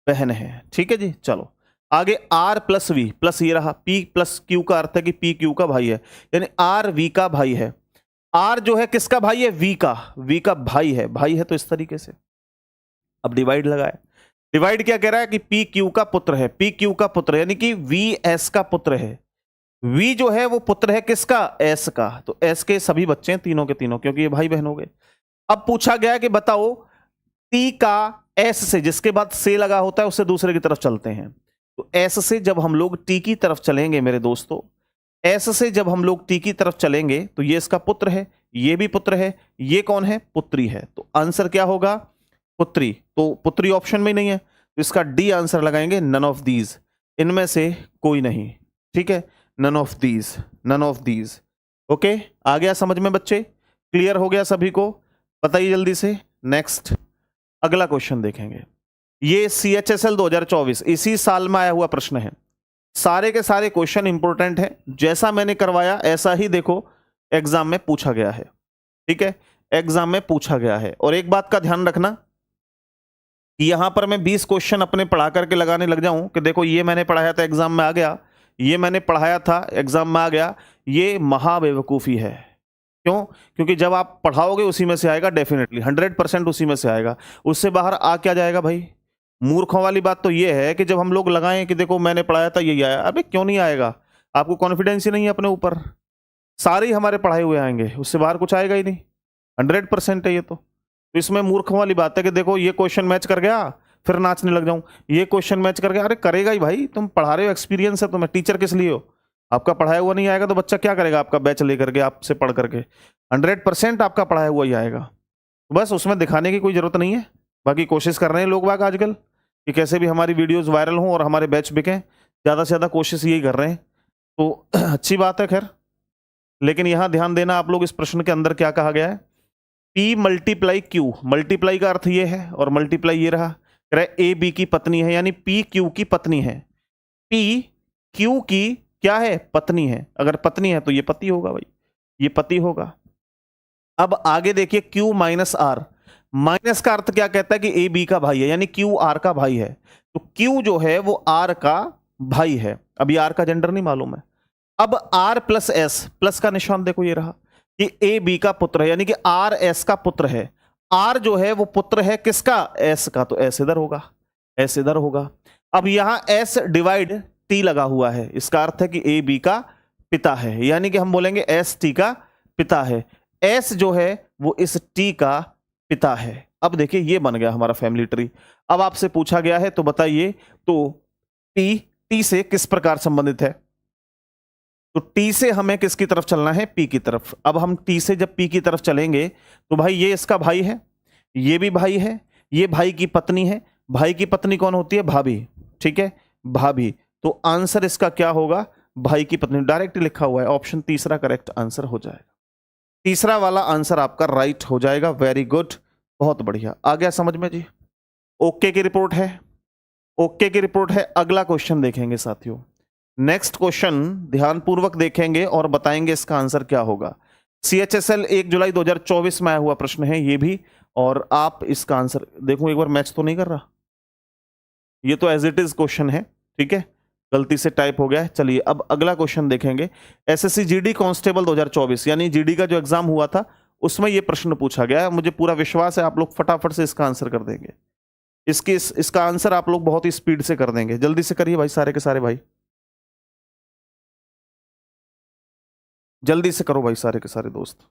बहन है। ठीक है जी, चलो आगे। आर प्लस वी, प्लस ये रहा, पी प्लस क्यू का अर्थ है कि पी क्यू का भाई है, यानी आर वी का भाई है। आर जो है किसका भाई है? वी का। वी का भाई है, भाई है तो इस तरीके से। अब डिवाइड लगाए। डिवाइड क्या कह रहा है कि पी क्यू का पुत्र है, पी क्यू का पुत्र यानी कि वी एस का पुत्र है। वी जो है वो पुत्र है किसका? एस का। तो एस के सभी बच्चे हैं तीनों के तीनों, क्योंकि ये भाई बहन हो गए। अब पूछा गया कि बताओ टी का एस से, जिसके बाद से लगा होता है, उससे दूसरे की तरफ चलते हैं। तो एस से जब हम लोग टी की तरफ चलेंगे मेरे दोस्तों, एस से जब हम लोग टी की तरफ चलेंगे तो ये इसका पुत्र है, ये भी पुत्र है, ये कौन है? पुत्री है। तो आंसर क्या होगा? पुत्री। तो पुत्री ऑप्शन में नहीं है, तो इसका डी आंसर लगाएंगे, नन ऑफ दीज, इनमें से कोई नहीं। ठीक है, none of these, none of these. Okay, आ गया समझ में बच्चे? क्लियर हो गया सभी को? बताइए जल्दी से। नेक्स्ट अगला क्वेश्चन देखेंगे। ये CHSL 2024 इसी साल में आया हुआ प्रश्न है। सारे के सारे क्वेश्चन इंपॉर्टेंट है, जैसा मैंने करवाया ऐसा ही देखो एग्जाम में पूछा गया है। ठीक है, एग्जाम में पूछा गया है। और एक बात का ध्यान रखना कि यहां पर मैं 20 क्वेश्चन अपने पढ़ा करके लगाने लग जाऊं कि देखो ये मैंने पढ़ाया था एग्जाम में आ गया, ये मैंने पढ़ाया था एग्जाम में आ गया, ये महाबेवकूफ़ी है। क्यों? क्योंकि जब आप पढ़ाओगे उसी में से आएगा, डेफिनेटली 100% उसी में से आएगा। उससे बाहर आ क्या जाएगा भाई? मूर्खों वाली बात तो ये है कि जब हम लोग लगाएं कि देखो मैंने पढ़ाया था यही आया, अबे क्यों नहीं आएगा? आपको कॉन्फिडेंस ही नहीं है अपने ऊपर। सारे ही हमारे पढ़ाए हुए आएंगे, उससे बाहर कुछ आएगा ही नहीं। 100% है ये तो इसमें मूर्खों वाली बात है कि देखो ये क्वेश्चन मैच कर गया फिर नाचने लग जाऊं, ये क्वेश्चन मैच कर गया। अरे करेगा ही भाई, तुम पढ़ा रहे हो, एक्सपीरियंस है तुम्हें, टीचर किस लिए हो? आपका पढ़ाया हुआ नहीं आएगा तो बच्चा क्या करेगा आपका बैच लेकर के, आपसे पढ़ करके? 100% आपका पढ़ाया हुआ ही आएगा। बस उसमें दिखाने की कोई जरूरत नहीं है। बाकी कोशिश कर रहे हैं लोग बाग आजकल कि कैसे भी हमारी वीडियोस वायरल हों और हमारे बैच बिकें, ज़्यादा से ज़्यादा कोशिश यही कर रहे हैं, तो अच्छी बात है। खैर, लेकिन यहाँ ध्यान देना आप लोग, इस प्रश्न के अंदर क्या कहा गया है? P मल्टीप्लाई Q, मल्टीप्लाई का अर्थ ये है और मल्टीप्लाई ये रहा। कह रहा है ए बी की पत्नी है, यानी P Q की पत्नी है। P क्यू की क्या है, पत्नी है। अगर पत्नी है तो ये पति होगा भाई, ये पति होगा। अब आगे देखिए क्यू माइनस आर, माइनस का अर्थ क्या कहता है कि ए बी का भाई है, यानी क्यू आर का भाई है। तो क्यू जो है वो आर का भाई है। अभी आर का जेंडर नहीं मालूम है। अब आर प्लस एस, प्लस का निशान देखो ये रहा, कि ए बी का पुत्र है, यानी कि आर एस का पुत्र है। आर जो है वो पुत्र है किसका, एस का, तो एस इधर होगा, एस इधर होगा। अब यहां एस डिवाइड टी लगा हुआ है, इसका अर्थ है कि ए बी का पिता है, यानी कि हम बोलेंगे एस टी का पिता है। एस जो है वो इस टी का पिता है। अब देखिए ये बन गया हमारा फैमिली ट्री। अब आपसे पूछा गया है तो बताइए, तो टी टी से किस प्रकार संबंधित है। तो टी से हमें किसकी तरफ चलना है, पी की तरफ। अब हम टी से जब पी की तरफ चलेंगे तो भाई ये इसका भाई है, ये भी भाई है, ये भाई की पत्नी है। भाई की पत्नी कौन होती है, भाभी, ठीक है, भाभी। तो आंसर इसका क्या होगा, भाई की पत्नी, डायरेक्ट लिखा हुआ है, ऑप्शन तीसरा करेक्ट आंसर हो जाएगा। तीसरा वाला आंसर आपका राइट हो जाएगा। वेरी गुड, बहुत बढ़िया, आ गया समझ में जी। ओके की रिपोर्ट है, ओके की रिपोर्ट है। अगला क्वेश्चन देखेंगे साथियों। नेक्स्ट क्वेश्चन ध्यानपूर्वक देखेंगे और बताएंगे इसका आंसर क्या होगा। CHSL 1 जुलाई 2024 में आया हुआ प्रश्न है ये भी, और आप इसका आंसर देखो एक बार, मैच तो नहीं कर रहा, ये तो एज इट इज क्वेश्चन है, ठीक है, गलती से टाइप हो गया है। चलिए अब अगला क्वेश्चन देखेंगे। SSC GD कांस्टेबल 2024, यानी GD का जो एग्जाम हुआ था उसमें ये प्रश्न पूछा गया है। मुझे पूरा विश्वास है आप लोग फटाफट से इसका आंसर कर देंगे। इसका आंसर आप लोग बहुत ही स्पीड से कर देंगे। जल्दी से करिए भाई, सारे के सारे भाई, जल्दी से करो भाई सारे के सारे दोस्त।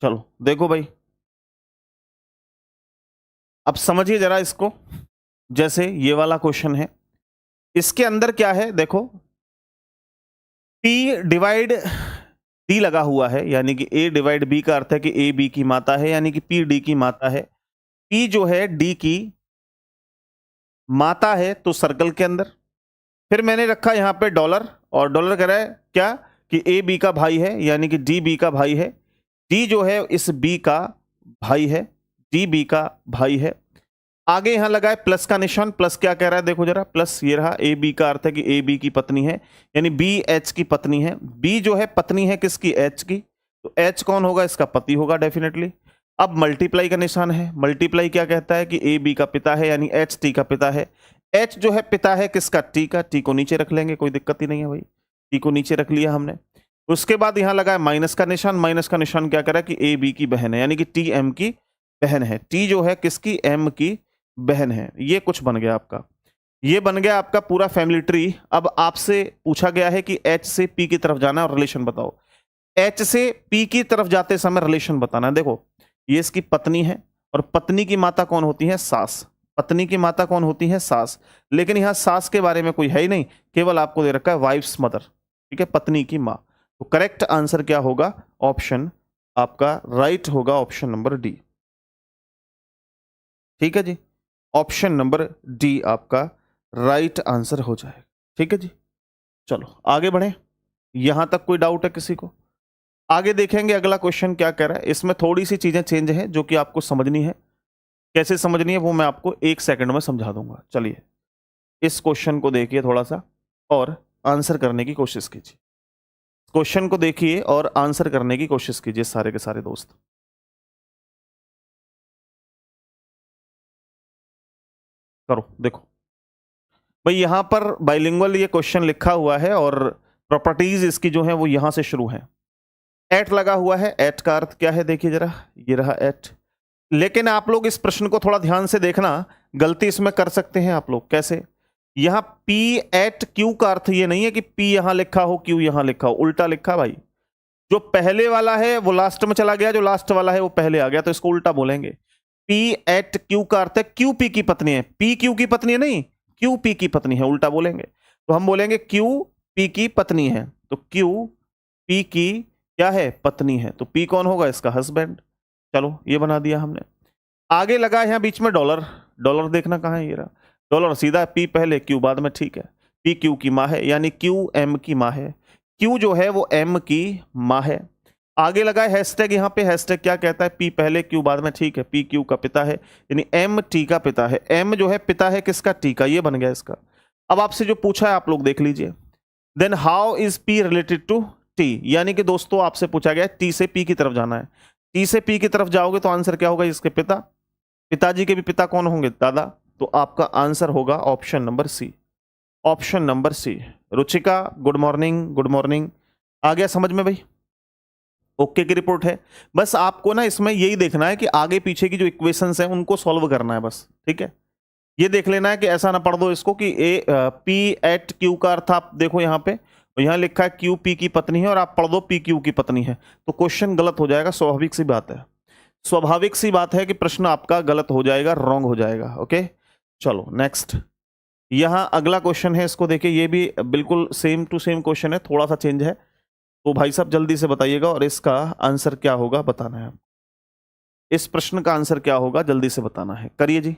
चलो देखो भाई, अब समझिए जरा इसको। जैसे ये वाला क्वेश्चन है, इसके अंदर क्या है देखो, P डिवाइड D लगा हुआ है, यानी कि A डिवाइड B का अर्थ है कि A B की माता है, यानी कि P D की माता है। P जो है D की माता है, तो सर्कल के अंदर। फिर मैंने रखा यहां पे डॉलर, और डॉलर कह रहा है क्या, कि A B का भाई है, यानी कि D B का भाई है। D जो है इस B का भाई है, D B का भाई है। आगे यहां लगा है प्लस का निशान, प्लस क्या कह रहा है देखो जरा, प्लस ये रहा, ए बी का अर्थ है कि ए बी की पत्नी है, यानी बी एच की पत्नी है। बी जो है पत्नी है किसकी, एच की, तो एच कौन होगा, इसका पति होगा डेफिनेटली। अब मल्टीप्लाई का निशान है, मल्टीप्लाई क्या कहता है कि ए बी का पिता है, यानी एच टी का पिता है। एच जो है पिता है किसका, टी का, टी को नीचे रख लेंगे, कोई दिक्कत ही नहीं है भाई, टी को नीचे रख लिया हमने। उसके बाद यहां लगा है माइनस का निशान, माइनस का निशान क्या कर रहा है कि ए बी की बहन है, यानी कि टी एम की बहन है। टी जो है किसकी, एम की बहन है। ये कुछ बन गया आपका, ये बन गया आपका पूरा फैमिली ट्री। अब आपसे पूछा गया है कि एच से पी की तरफ जाना है और रिलेशन बताओ। एच से पी की तरफ जाते समय रिलेशन बताना है। देखो ये इसकी पत्नी है, और पत्नी की माता कौन होती है, सास। पत्नी की माता कौन होती है, सास। लेकिन यहां सास के बारे में कोई है ही नहीं, केवल आपको दे रखा है वाइफ्स मदर, ठीक है, पत्नी की मां। तो करेक्ट आंसर क्या होगा, ऑप्शन आपका राइट होगा, ऑप्शन नंबर डी। ठीक है जी, ऑप्शन नंबर डी आपका राइट आंसर हो जाएगा। ठीक है जी, चलो आगे बढ़े। यहां तक कोई डाउट है किसी को? आगे देखेंगे अगला क्वेश्चन क्या कह रहा है। इसमें थोड़ी सी चीजें चेंज है जो कि आपको समझनी है। कैसे समझनी है वो मैं आपको 1 सेकंड में समझा दूंगा। चलिए इस क्वेश्चन को देखिए थोड़ा सा और आंसर करने की कोशिश कीजिए। क्वेश्चन को देखिए और आंसर करने की कोशिश कीजिए सारे के सारे दोस्त। करो देखो भाई, यहां पर बाइलिंगुअल ये क्वेश्चन लिखा हुआ है और प्रॉपर्टीज इसकी जो है वो यहां से शुरू है। एट लगा हुआ है, एट का अर्थ क्या है देखिए जरा, ये रहा एट। लेकिन आप लोग इस प्रश्न को थोड़ा ध्यान से देखना, गलती इसमें कर सकते हैं आप लोग। कैसे, यहां पी एट क्यू का अर्थ ये नहीं है कि पी यहां लिखा हो क्यू यहां लिखा हो, उल्टा लिखा भाई। जो पहले वाला है वो लास्ट में चला गया, जो लास्ट वाला है वो पहले आ गया, तो इसको उल्टा बोलेंगे। पी एट क्यू का अर्थ है क्यू पी की पत्नी है, पी क्यू की पत्नी है नहीं, क्यू पी की पत्नी है, उल्टा बोलेंगे तो हम बोलेंगे क्यू पी की पत्नी है, तो क्यू पी की क्या है, पत्नी है, तो पी कौन होगा, इसका हस्बैंड। चलो ये बना दिया हमने। आगे लगा है यहाँ बीच में डॉलर, डॉलर देखना कहाँ है, ये रहा डॉलर, सीधा पी पहले क्यू बाद में, ठीक है। पी क्यू की माँ है, यानी क्यू एम की माँ है, क्यू जो है वो एम की माँ है। आगे लगा है हैशटैग, यहाँ पे हैशटैग क्या कहता है, पी पहले क्यू बाद में, ठीक है। पी क्यू का पिता है, यानी एम टी का पिता है, एम जो है पिता है किसका, टी का, ये बन गया इसका। अब आपसे जो पूछा है आप लोग देख लीजिए, then how is P related to T, यानी कि दोस्तों आपसे पूछा गया टी से पी की तरफ जाना है, टी से पी की तरफ जाओगे तो आंसर क्या होगा, इसके पिता, पिताजी के भी पिता कौन होंगे, दादा, तो आपका आंसर होगा option number C, option number C. Ruchika good morning, good morning, आ गया समझ में भाई, ओके की रिपोर्ट है। बस आपको ना इसमें यही देखना है कि आगे पीछे की जो इक्वेशंस हैं उनको सॉल्व करना है बस, ठीक है। ये देख लेना है कि ऐसा ना पढ़ दो इसको कि ए पी एट क्यू का अर्थ आप देखो यहाँ पे, यहाँ लिखा है क्यू पी की पत्नी है और आप पढ़ दो पी क्यू की पत्नी है, तो क्वेश्चन गलत हो जाएगा, स्वाभाविक सी बात है, स्वाभाविक सी बात है कि प्रश्न आपका गलत हो जाएगा, रॉन्ग हो जाएगा। ओके चलो नेक्स्ट, यहाँ अगला क्वेश्चन है, इसको देखिए, ये भी बिल्कुल सेम टू सेम क्वेश्चन है, थोड़ा सा चेंज है, तो भाई साहब जल्दी से बताइएगा और इसका आंसर क्या होगा बताना है, इस प्रश्न का आंसर क्या होगा जल्दी से बताना है, करिए जी,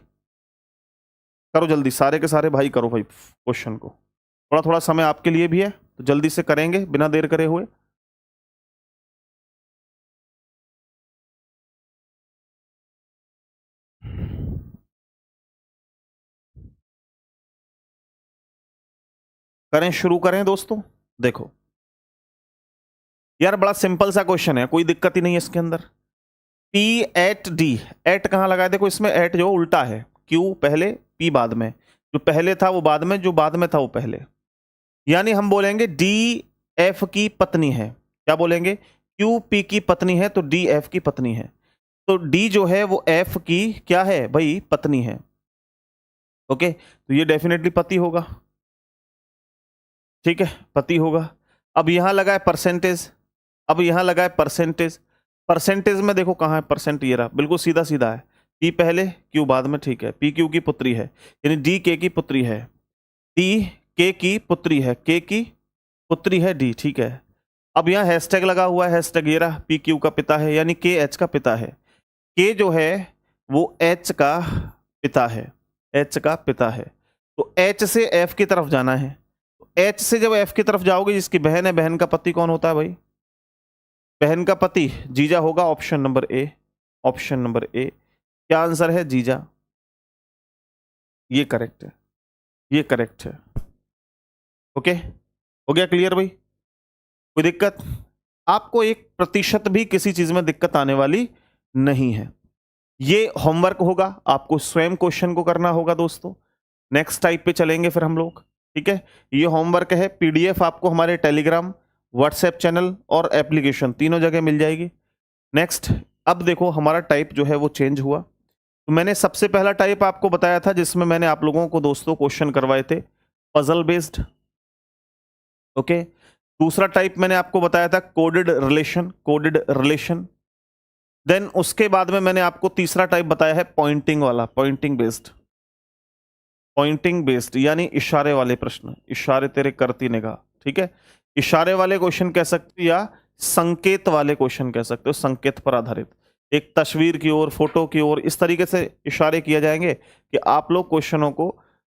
करो जल्दी, सारे के सारे भाई करो भाई क्वेश्चन को, थोड़ा थोड़ा समय आपके लिए भी है तो जल्दी से करेंगे बिना देर करे हुए। करें, शुरू करें दोस्तों। देखो यार बड़ा सिंपल सा क्वेश्चन है, कोई दिक्कत ही नहीं है इसके अंदर। पी एट डी, एट कहां लगाए, देखो इसमें एट जो उल्टा है, क्यू पहले पी बाद में, जो पहले था वो बाद में, जो बाद में था वो पहले, यानी हम बोलेंगे डी एफ की पत्नी है, क्या बोलेंगे, क्यू पी की पत्नी है तो डी एफ की पत्नी है, तो डी जो है वो एफ की क्या है भाई, पत्नी है। ओके तो ये डेफिनेटली पति होगा, ठीक है, पति होगा। अब यहां लगा है परसेंटेज, अब यहां लगा है परसेंटेज, परसेंटेज में देखो कहां है परसेंट, ये रहा, बिल्कुल सीधा सीधा है, पी पहले क्यू बाद में, ठीक है, पी क्यू की पुत्री है, यानी डी के की पुत्री है, डी के की पुत्री है, के की पुत्री है डी, ठीक है। अब यहाँ हैशटैग लगा हुआ है, हैशटैग ये रहा, पी क्यू का पिता है, यानी के एच का पिता है, के जो है वो एच का पिता है, एच का पिता है, तो एच से एफ की तरफ जाना है, एच से जब एफ की तरफ जाओगे, जिसकी बहन है, बहन का पति कौन होता है भाई, बहन का पति जीजा होगा, ऑप्शन नंबर ए, ऑप्शन नंबर ए, क्या आंसर है, जीजा, ये करेक्ट है, ये करेक्ट है। ओके हो गया क्लियर भाई, कोई दिक्कत, आपको 1% भी किसी चीज में दिक्कत आने वाली नहीं है। ये होमवर्क होगा, आपको स्वयं क्वेश्चन को करना होगा दोस्तों। नेक्स्ट टाइप पे चलेंगे फिर हम लोग, ठीक है। ये होमवर्क है, पीडीएफ आपको हमारे टेलीग्राम, व्हाट्सएप चैनल और एप्लीकेशन तीनों जगह मिल जाएगी। नेक्स्ट, अब देखो हमारा टाइप जो है वो चेंज हुआ, तो मैंने सबसे पहला टाइप आपको बताया था जिसमें मैंने आप लोगों को दोस्तों क्वेश्चन करवाए थे पजल बेस्ड, ओके। दूसरा टाइप मैंने आपको बताया था coded relation, coded relation. Then उसके बाद में मैंने आपको तीसरा टाइप बताया है पॉइंटिंग वाला, पॉइंटिंग बेस्ड, पॉइंटिंग बेस्ड यानी इशारे वाले प्रश्न, इशारे तेरे करती निगाह, ठीक है। इशारे वाले क्वेश्चन कह सकते हो या संकेत वाले क्वेश्चन कह सकते हो, संकेत पर आधारित, एक तस्वीर की ओर, फोटो की ओर, इस तरीके से इशारे किए जाएंगे कि आप लोग क्वेश्चनों को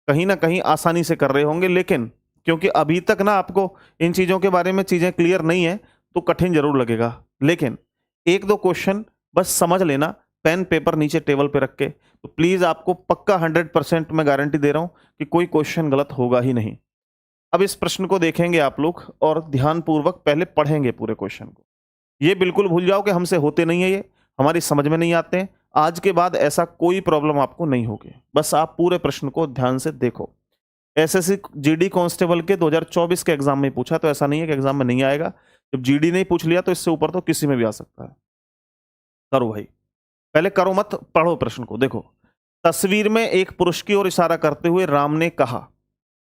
कहीं ना कहीं आसानी से कर रहे होंगे, लेकिन क्योंकि अभी तक ना आपको इन चीज़ों के बारे में चीज़ें क्लियर नहीं है तो कठिन जरूर लगेगा, लेकिन एक दो क्वेश्चन बस समझ लेना, पेन पेपर नीचे टेबल पे रख के, तो प्लीज़ आपको पक्का 100% मैं गारंटी दे रहा हूँ कि कोई क्वेश्चन गलत होगा ही नहीं। अब इस प्रश्न को देखेंगे आप लोग और ध्यानपूर्वक पहले पढ़ेंगे पूरे क्वेश्चन को। ये बिल्कुल भूल जाओ कि हमसे होते नहीं है, ये हमारी समझ में नहीं आते हैं। आज के बाद ऐसा कोई प्रॉब्लम आपको नहीं होगी, बस आप पूरे प्रश्न को ध्यान से देखो। एसएससी जीडी कांस्टेबल के 2024 के एग्जाम में पूछा, तो ऐसा नहीं है कि एग्जाम में नहीं आएगा। जब जीडी नहीं पूछ लिया तो इससे ऊपर तो किसी में भी आ सकता है। करो भाई, पहले करो मत, पढ़ो प्रश्न को। देखो, तस्वीर में एक पुरुष की ओर इशारा करते हुए राम ने कहा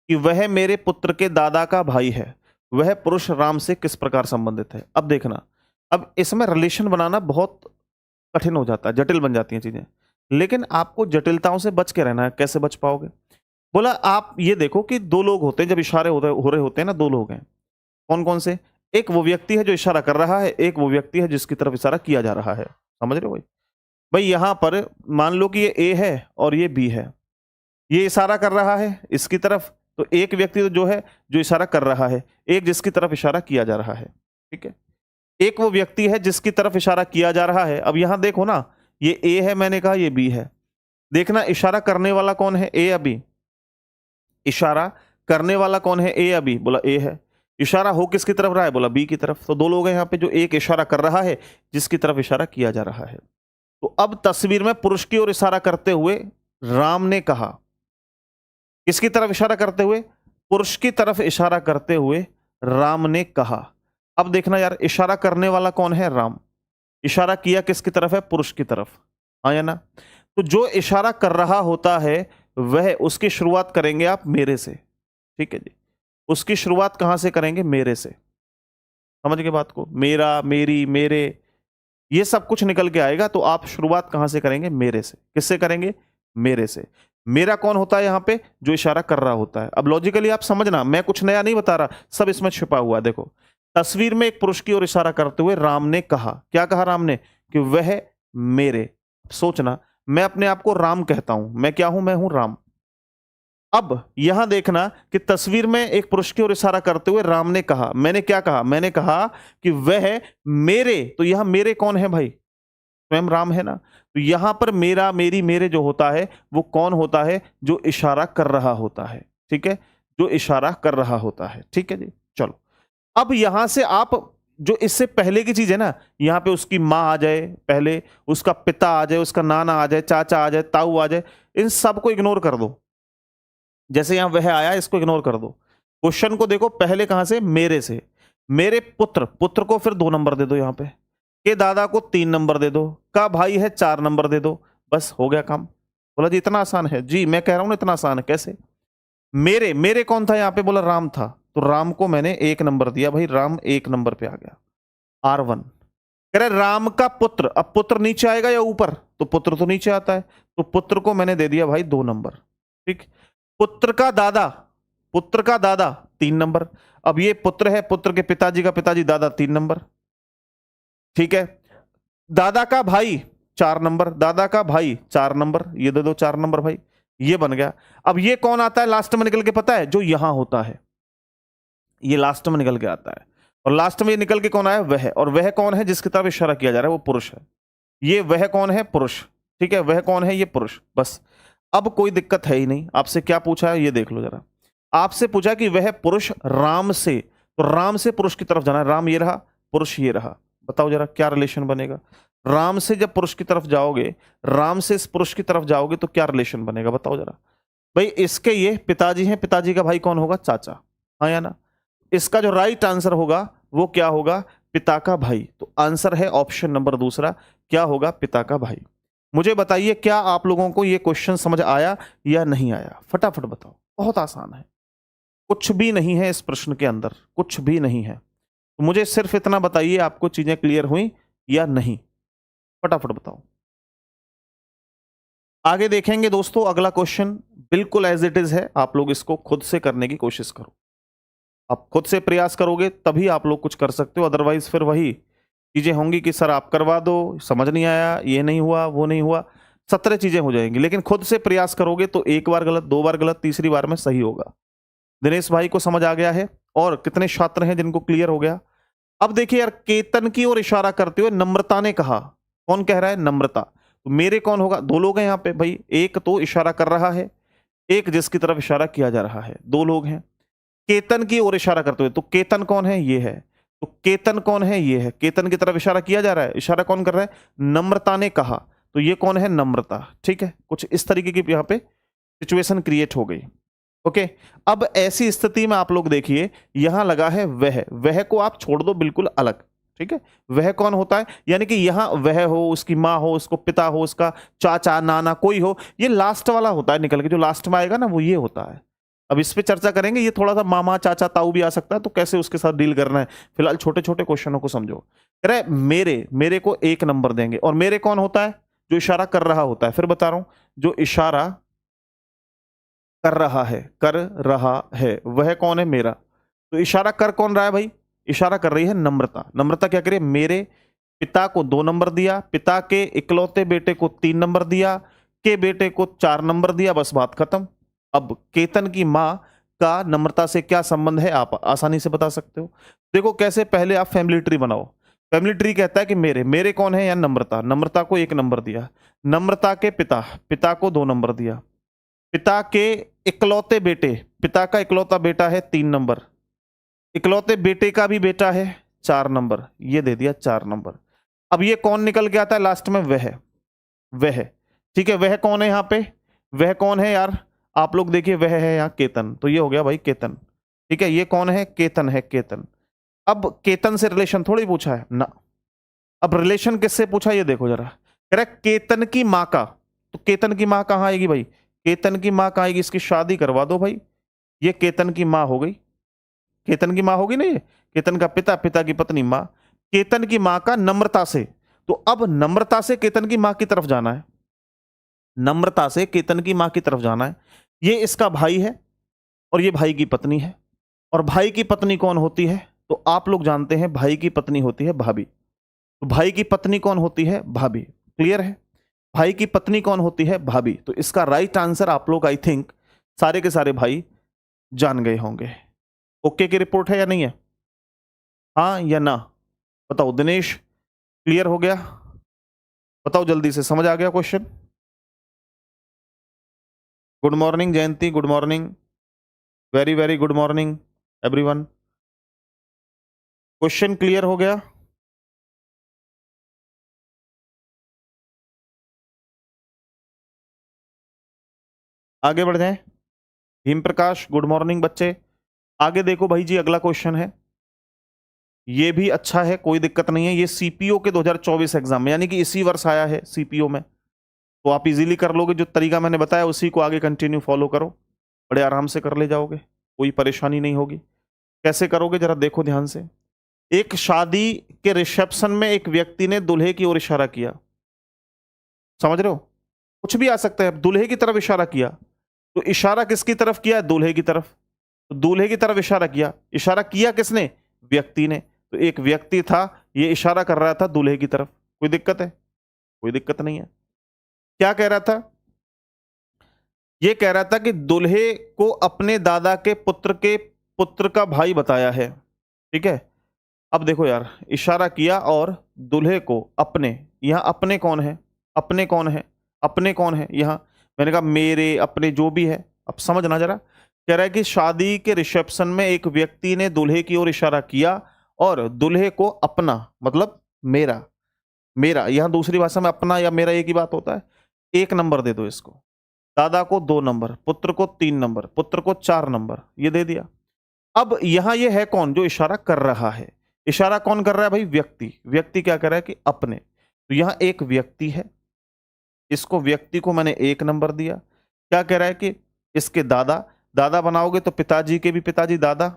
कि वह मेरे पुत्र के दादा का भाई है, वह पुरुष राम से किस प्रकार संबंधित है। अब देखना, अब इसमें रिलेशन बनाना बहुत कठिन हो जाता है, जटिल बन जाती हैं चीजें। लेकिन आपको जटिलताओं से बच के रहना है। कैसे बच पाओगे? बोला आप ये देखो कि दो लोग होते हैं, जब इशारे हो रहे होते हैं ना, दो लोग हैं। कौन कौन से? एक वो व्यक्ति है जो इशारा कर रहा है, एक वो व्यक्ति है जिसकी तरफ इशारा किया जा रहा है। समझ रहे हो भाई? भाई यहां पर मान लो कि ये ए है और ये बी है, ये इशारा कर रहा है इसकी तरफ, तो एक व्यक्ति जो है जो इशारा कर रहा है, एक जिसकी तरफ इशारा किया जा रहा है। ठीक है, एक वो व्यक्ति है जिसकी तरफ इशारा किया जा रहा है। अब यहां देखो ना, ये ए है, मैंने कहा ये बी है। देखना इशारा करने वाला कौन है, ए या बी? इशारा करने वाला कौन है, ए या बी? बोला ए है। इशारा हो किसकी तरफ रहा है? बोला बी की तरफ। तो दो लोग हैं यहाँ पे, जो एक इशारा कर रहा है जिसकी तरफ इशारा किया जा रहा है। तो अब तस्वीर में पुरुष की ओर इशारा करते हुए राम ने कहा, किसकी तरफ इशारा करते हुए? पुरुष की तरफ इशारा करते हुए राम ने कहा। अब देखना यार, इशारा करने वाला कौन है? राम। इशारा किया किसकी तरफ है? पुरुष की तरफ। हाँ या ना? तो जो इशारा कर रहा होता है वह, उसकी शुरुआत करेंगे आप मेरे से। ठीक है जी, उसकी शुरुआत कहां से करेंगे? मेरे से। समझ गए बात को? मेरा, मेरी, मेरे, ये सब कुछ निकल के आएगा। तो आप शुरुआत कहां से करेंगे? मेरे से। किससे करेंगे? मेरे से। मेरा कौन होता है यहां पे? जो इशारा कर रहा होता है। अब लॉजिकली आप समझना, मैं कुछ नया नहीं बता रहा, सब इसमें छिपा हुआ है। देखो, तस्वीर में एक पुरुष की ओर इशारा करते हुए राम ने कहा। क्या कहा राम ने? कि वह मेरे। सोचना, मैं अपने आप को राम कहता हूं। मैं क्या हूं? मैं हूं राम। अब यहां देखना कि तस्वीर में एक पुरुष की ओर इशारा करते हुए राम ने कहा। मैंने क्या कहा? मैंने कहा कि वह मेरे। तो यहां मेरे कौन है भाई? स्वयं राम है ना। तो यहां पर मेरा, मेरी, मेरे जो होता है वो कौन होता है? जो इशारा कर रहा होता है। ठीक है, जो इशारा कर रहा होता है। ठीक है जी, चलो। अब यहां से आप जो इससे पहले की चीज है ना, यहां पे उसकी मां आ जाए पहले, उसका पिता आ जाए, उसका नाना आ जाए, चाचा आ जाए, ताऊ आ जाए, इन सबको इग्नोर कर दो। जैसे यहां वह आया, इसको इग्नोर कर दो। क्वेश्चन को देखो, पहले कहां से? मेरे से। मेरे पुत्र, पुत्र को फिर 2 नंबर दे दो यहां पे, के दादा को 3 नंबर दे दो, का भाई है 4 नंबर दे दो, बस हो गया काम। बोला जी इतना आसान है? जी मैं कह रहा हूं ना इतना आसान है। कैसे? मेरे, मेरे कौन था यहां पे? बोला राम था, तो राम को मैंने 1 नंबर दिया। भाई राम 1 नंबर पे आ गया, R1। कह रहे राम का पुत्र, अब पुत्र नीचे आएगा या ऊपर? तो पुत्र तो नीचे आता है, तो पुत्र को मैंने दे दिया भाई 2 नंबर। ठीक। पुत्र का दादा, पुत्र का दादा 3 नंबर। अब ये पुत्र है, पुत्र के पिताजी का पिताजी, दादा 3 नंबर। ठीक है, दादा का भाई 4 नंबर, दादा का भाई 4 नंबर, ये दे दो 4 नंबर भाई, ये बन गया। अब ये कौन आता है लास्ट में निकल के? पता है? जो यहां होता है, ये लास्ट में निकल के आता है। और लास्ट में ये निकल के कौन आया? वह। और वह कौन है जिसकी तरफ इशारा किया जा रहा है? वो पुरुष है। ये वह कौन है? पुरुष। ठीक है, वह कौन है? ये पुरुष। बस, अब कोई दिक्कत है ही नहीं। आपसे क्या पूछा है ये देख लो जरा। आपसे पूछा कि वह पुरुष राम से, तो राम से पुरुष की तरफ जाना है। राम ये रहा, पुरुष ये रहा। बताओ जरा क्या रिलेशन बनेगा? राम से जब पुरुष की तरफ जाओगे, राम से इस पुरुष की तरफ जाओगे, तो क्या रिलेशन बनेगा? बताओ जरा। भाई इसके ये पिताजी हैं, पिताजी का भाई कौन होगा? चाचा। हाँ या ना? इसका जो राइट आंसर होगा वो क्या होगा? पिता का भाई। तो आंसर है ऑप्शन नंबर दूसरा, क्या होगा? पिता का भाई। मुझे बताइए, क्या आप लोगों को ये क्वेश्चन समझ आया या नहीं आया? फटाफट बताओ। बहुत आसान है, कुछ भी नहीं है इस प्रश्न के अंदर, कुछ भी नहीं है। तो मुझे सिर्फ इतना बताइए, आपको चीजें क्लियर हुई या नहीं? फटाफट बताओ। आगे देखेंगे दोस्तों, अगला क्वेश्चन बिल्कुल एज इट इज है। आप लोग इसको खुद से करने की कोशिश करो। आप खुद से प्रयास करोगे तभी आप लोग कुछ कर सकते हो, अदरवाइज फिर वही चीजें होंगी कि सर आप करवा दो, समझ नहीं आया, ये नहीं हुआ, वो नहीं हुआ, 17 चीजें हो जाएंगी। लेकिन खुद से प्रयास करोगे तो 1 बार गलत, 2 बार गलत, तीसरी बार में सही होगा। दिनेश भाई को समझ आ गया है? और कितने छात्र हैं जिनको क्लियर हो गया? अब देखिए यार, केतन की ओर इशारा करते हुए नम्रता ने कहा। कौन कह रहा है? नम्रता। तो मेरे कौन होगा? 2 लोग हैं यहाँ पे भाई, एक तो इशारा कर रहा है, एक जिसकी तरफ इशारा किया जा रहा है। 2 लोग हैं। केतन की ओर इशारा करते हुए, तो केतन कौन है? ये है। तो केतन कौन है? ये है। केतन की तरफ इशारा किया जा रहा है, इशारा कौन कर रहा है? नम्रता ने कहा। तो ये कौन है? नम्रता। ठीक है, कुछ इस तरीके की यहाँ पे सिचुएशन क्रिएट हो गई। ओके, अब ऐसी स्थिति में आप लोग देखिए, यहां लगा है वह। वह को आप छोड़ दो बिल्कुल अलग। ठीक है, वह कौन होता है? यानी कि यहां वह हो, उसकी मां हो, उसको पिता हो, उसका चाचा, नाना कोई हो, ये लास्ट वाला होता है निकल के, जो लास्ट में आएगा ना वो ये होता है। अब इस पे चर्चा करेंगे, ये थोड़ा सा मामा, चाचा, ताऊ भी आ सकता है, तो कैसे उसके साथ डील करना है। फिलहाल छोटे छोटे क्वेश्चनों को समझो। कह रहे मेरे, मेरे को 1 नंबर देंगे। और मेरे कौन होता है? जो इशारा कर रहा होता है, फिर बता रहा हूं, जो इशारा कर रहा है वह कौन है? मेरा। तो इशारा कर कौन रहा है भाई? इशारा कर रही है नम्रता। नम्रता क्या करिए? मेरे पिता को 2 नंबर दिया, पिता के इकलौते बेटे को 3 नंबर दिया, के बेटे को 4 नंबर दिया, बस बात खत्म। अब केतन की मां का नम्रता से क्या संबंध है आप आसानी से बता सकते हो। देखो कैसे, पहले आप फैमिली ट्री बनाओ। फैमिली ट्री कहता है कि मेरे कौन है? या नम्रता। नम्रता को 1 नंबर दिया, नम्रता के पिता को 2 नंबर दिया, पिता के इकलौते बेटे, पिता का इकलौता बेटा है 3 नंबर, इकलौते बेटे का भी बेटा है 4 नंबर, ये दे दिया 4 नंबर। अब ये कौन निकल के आता है लास्ट में? वह। ठीक है, वह कौन है यहाँ पे? वह कौन है यार? आप लोग देखिए, वह है यहाँ केतन, तो ये हो गया भाई केतन। ठीक है, ये कौन है? केतन है, केतन। अब केतन से रिलेशन थोड़ी पूछा है ना, अब रिलेशन किससे पूछा ये देखो जरा। कह रहा है केतन की माँ का, तो केतन की माँ कहाँ आएगी भाई? केतन की माँ कहाँ आएगी? इसकी शादी करवा दो भाई, ये केतन की माँ हो गई। केतन की माँ होगी ना, ये केतन का पिता, पिता की पत्नी, माँ। केतन की माँ का नम्रता से, तो अब नम्रता से केतन की माँ की तरफ जाना है, नम्रता से केतन की माँ की तरफ जाना है। ये इसका भाई है और ये भाई की पत्नी है। और भाई की पत्नी कौन होती है? तो आप लोग जानते हैं भाई की पत्नी होती है भाभी। तो भाई की पत्नी कौन होती है? भाभी। क्लियर है? भाई की पत्नी कौन होती है? भाभी। तो इसका राइट आंसर आप लोग आई थिंक सारे के सारे भाई जान गए होंगे। ओके की रिपोर्ट है या नहीं है? हाँ या ना? बताओ दिनेश, क्लियर हो गया? बताओ जल्दी से, समझ आ गया question? Good morning Jayanti, good morning, very very good morning everyone. Question clear हो गया? आगे बढ़ जाएं। भीम प्रकाश, गुड मॉर्निंग बच्चे। आगे देखो भाई जी, अगला क्वेश्चन है, ये भी अच्छा है, कोई दिक्कत नहीं है। ये सीपीओ के 2024 एग्जाम में, यानी कि इसी वर्ष आया है सीपीओ में, तो आप इजीली कर लोगे। जो तरीका मैंने बताया उसी को आगे कंटिन्यू फॉलो करो, बड़े आराम से कर ले जाओगे, कोई परेशानी नहीं होगी। कैसे करोगे जरा देखो ध्यान से। एक शादी के रिसेप्शन में एक व्यक्ति ने दूल्हे की ओर इशारा किया, समझ रहे हो? कुछ भी आ सकता है, दूल्हे की तरफ इशारा किया, तो इशारा किसकी तरफ किया है? दूल्हे की तरफ। तो दूल्हे की तरफ इशारा किया, इशारा किया किसने? व्यक्ति ने। तो एक व्यक्ति था, ये इशारा कर रहा था दूल्हे की तरफ। कोई दिक्कत है? कोई दिक्कत नहीं है। क्या कह रहा था? ये कह रहा था कि दूल्हे को अपने दादा के पुत्र का भाई बताया है। ठीक है, अब देखो यार, इशारा किया और दूल्हे को अपने, यहां अपने कौन है? अपने कौन है? अपने कौन है यहां? मैंने कहा मेरे, अपने, जो भी है। अब समझना जरा, कह रहा है कि शादी के रिसेप्शन में एक व्यक्ति ने दूल्हे की ओर इशारा किया और दूल्हे को अपना, मतलब मेरा, मेरा यहां दूसरी भाषा में अपना या मेरा एक ही बात होता है। 1 नंबर दे दो इसको, दादा को 2 नंबर, पुत्र को 3 नंबर, पुत्र को 4 नंबर, ये दे दिया। अब यहां ये है कौन जो इशारा कर रहा है? इशारा कौन कर रहा है भाई? व्यक्ति। व्यक्ति क्या कर रहा है कि अपने, तो यहां एक व्यक्ति है, इसको व्यक्ति को मैंने 1 नंबर दिया। क्या कह रहा है कि इसके दादा, दादा बनाओगे तो पिताजी के भी पिताजी, दादा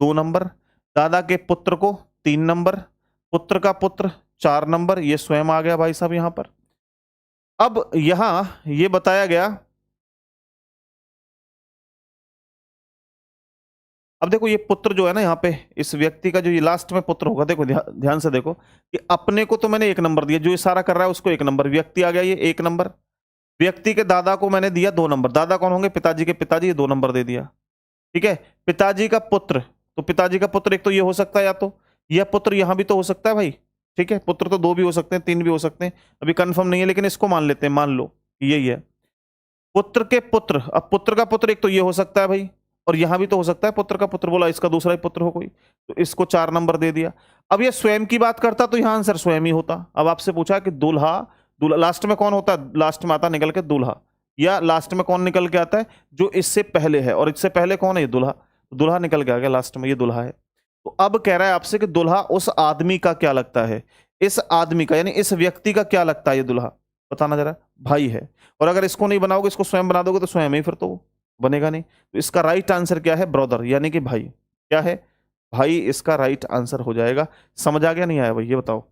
2 नंबर, दादा के पुत्र को 3 नंबर, पुत्र का पुत्र 4 नंबर, ये स्वयं आ गया भाई साहब यहां पर। अब यहां ये बताया गया, अब देखो ये पुत्र जो है ना यहाँ पे, इस व्यक्ति का जो ये लास्ट में पुत्र होगा, देखो ध्यान से देखो कि अपने को तो मैंने 1 नंबर दिया, जो इशारा कर रहा है उसको 1 नंबर, व्यक्ति आ गया ये 1 नंबर, व्यक्ति के दादा को मैंने दिया 2 नंबर, दादा कौन होंगे? पिताजी के पिताजी, ये 2 नंबर दे दिया। ठीक है, पिताजी का पुत्र, तो पिताजी का पुत्र एक तो ये हो सकता है, या तो यह पुत्र यहां भी तो हो सकता है भाई। ठीक है, पुत्र तो 2 भी हो सकते हैं, 3 भी हो सकते हैं, अभी कंफर्म नहीं है, लेकिन इसको मान लेते हैं, मान लो यही है पुत्र के पुत्र। अब पुत्र का पुत्र एक तो ये हो सकता है भाई, और यहां भी तो हो सकता है पुत्र का पुत्र, बोला इसका दूसरा ही पुत्र हो कोई, तो इसको 4 नंबर दे दिया। अब ये स्वयं की बात करता तो यहां आंसर स्वयं ही होता। अब आपसे पूछा कि दूल्हा, दूल्हा लास्ट में कौन होता है? लास्ट में आता निकल के दूल्हा, या लास्ट में कौन निकल के आता है? जो इससे पहले है, और इससे पहले कौन है? ये दूल्हा, दूल्हा निकल के आ गया लास्ट में, ये दूल्हा है। तो अब कह रहा है आपसे कि दूल्हा उस आदमी का क्या लगता है? इस आदमी का, यानी इस व्यक्ति का क्या लगता है ये दूल्हा? बताना जरा। भाई है, और अगर इसको नहीं बनाओगे, इसको स्वयं बना दोगे तो स्वयं ही फिर तो बनेगा नहीं। तो इसका राइट आंसर क्या है? ब्रदर, यानी कि भाई। क्या है? भाई इसका राइट आंसर हो जाएगा। समझ आ गया नहीं आया भाई, ये बताओ।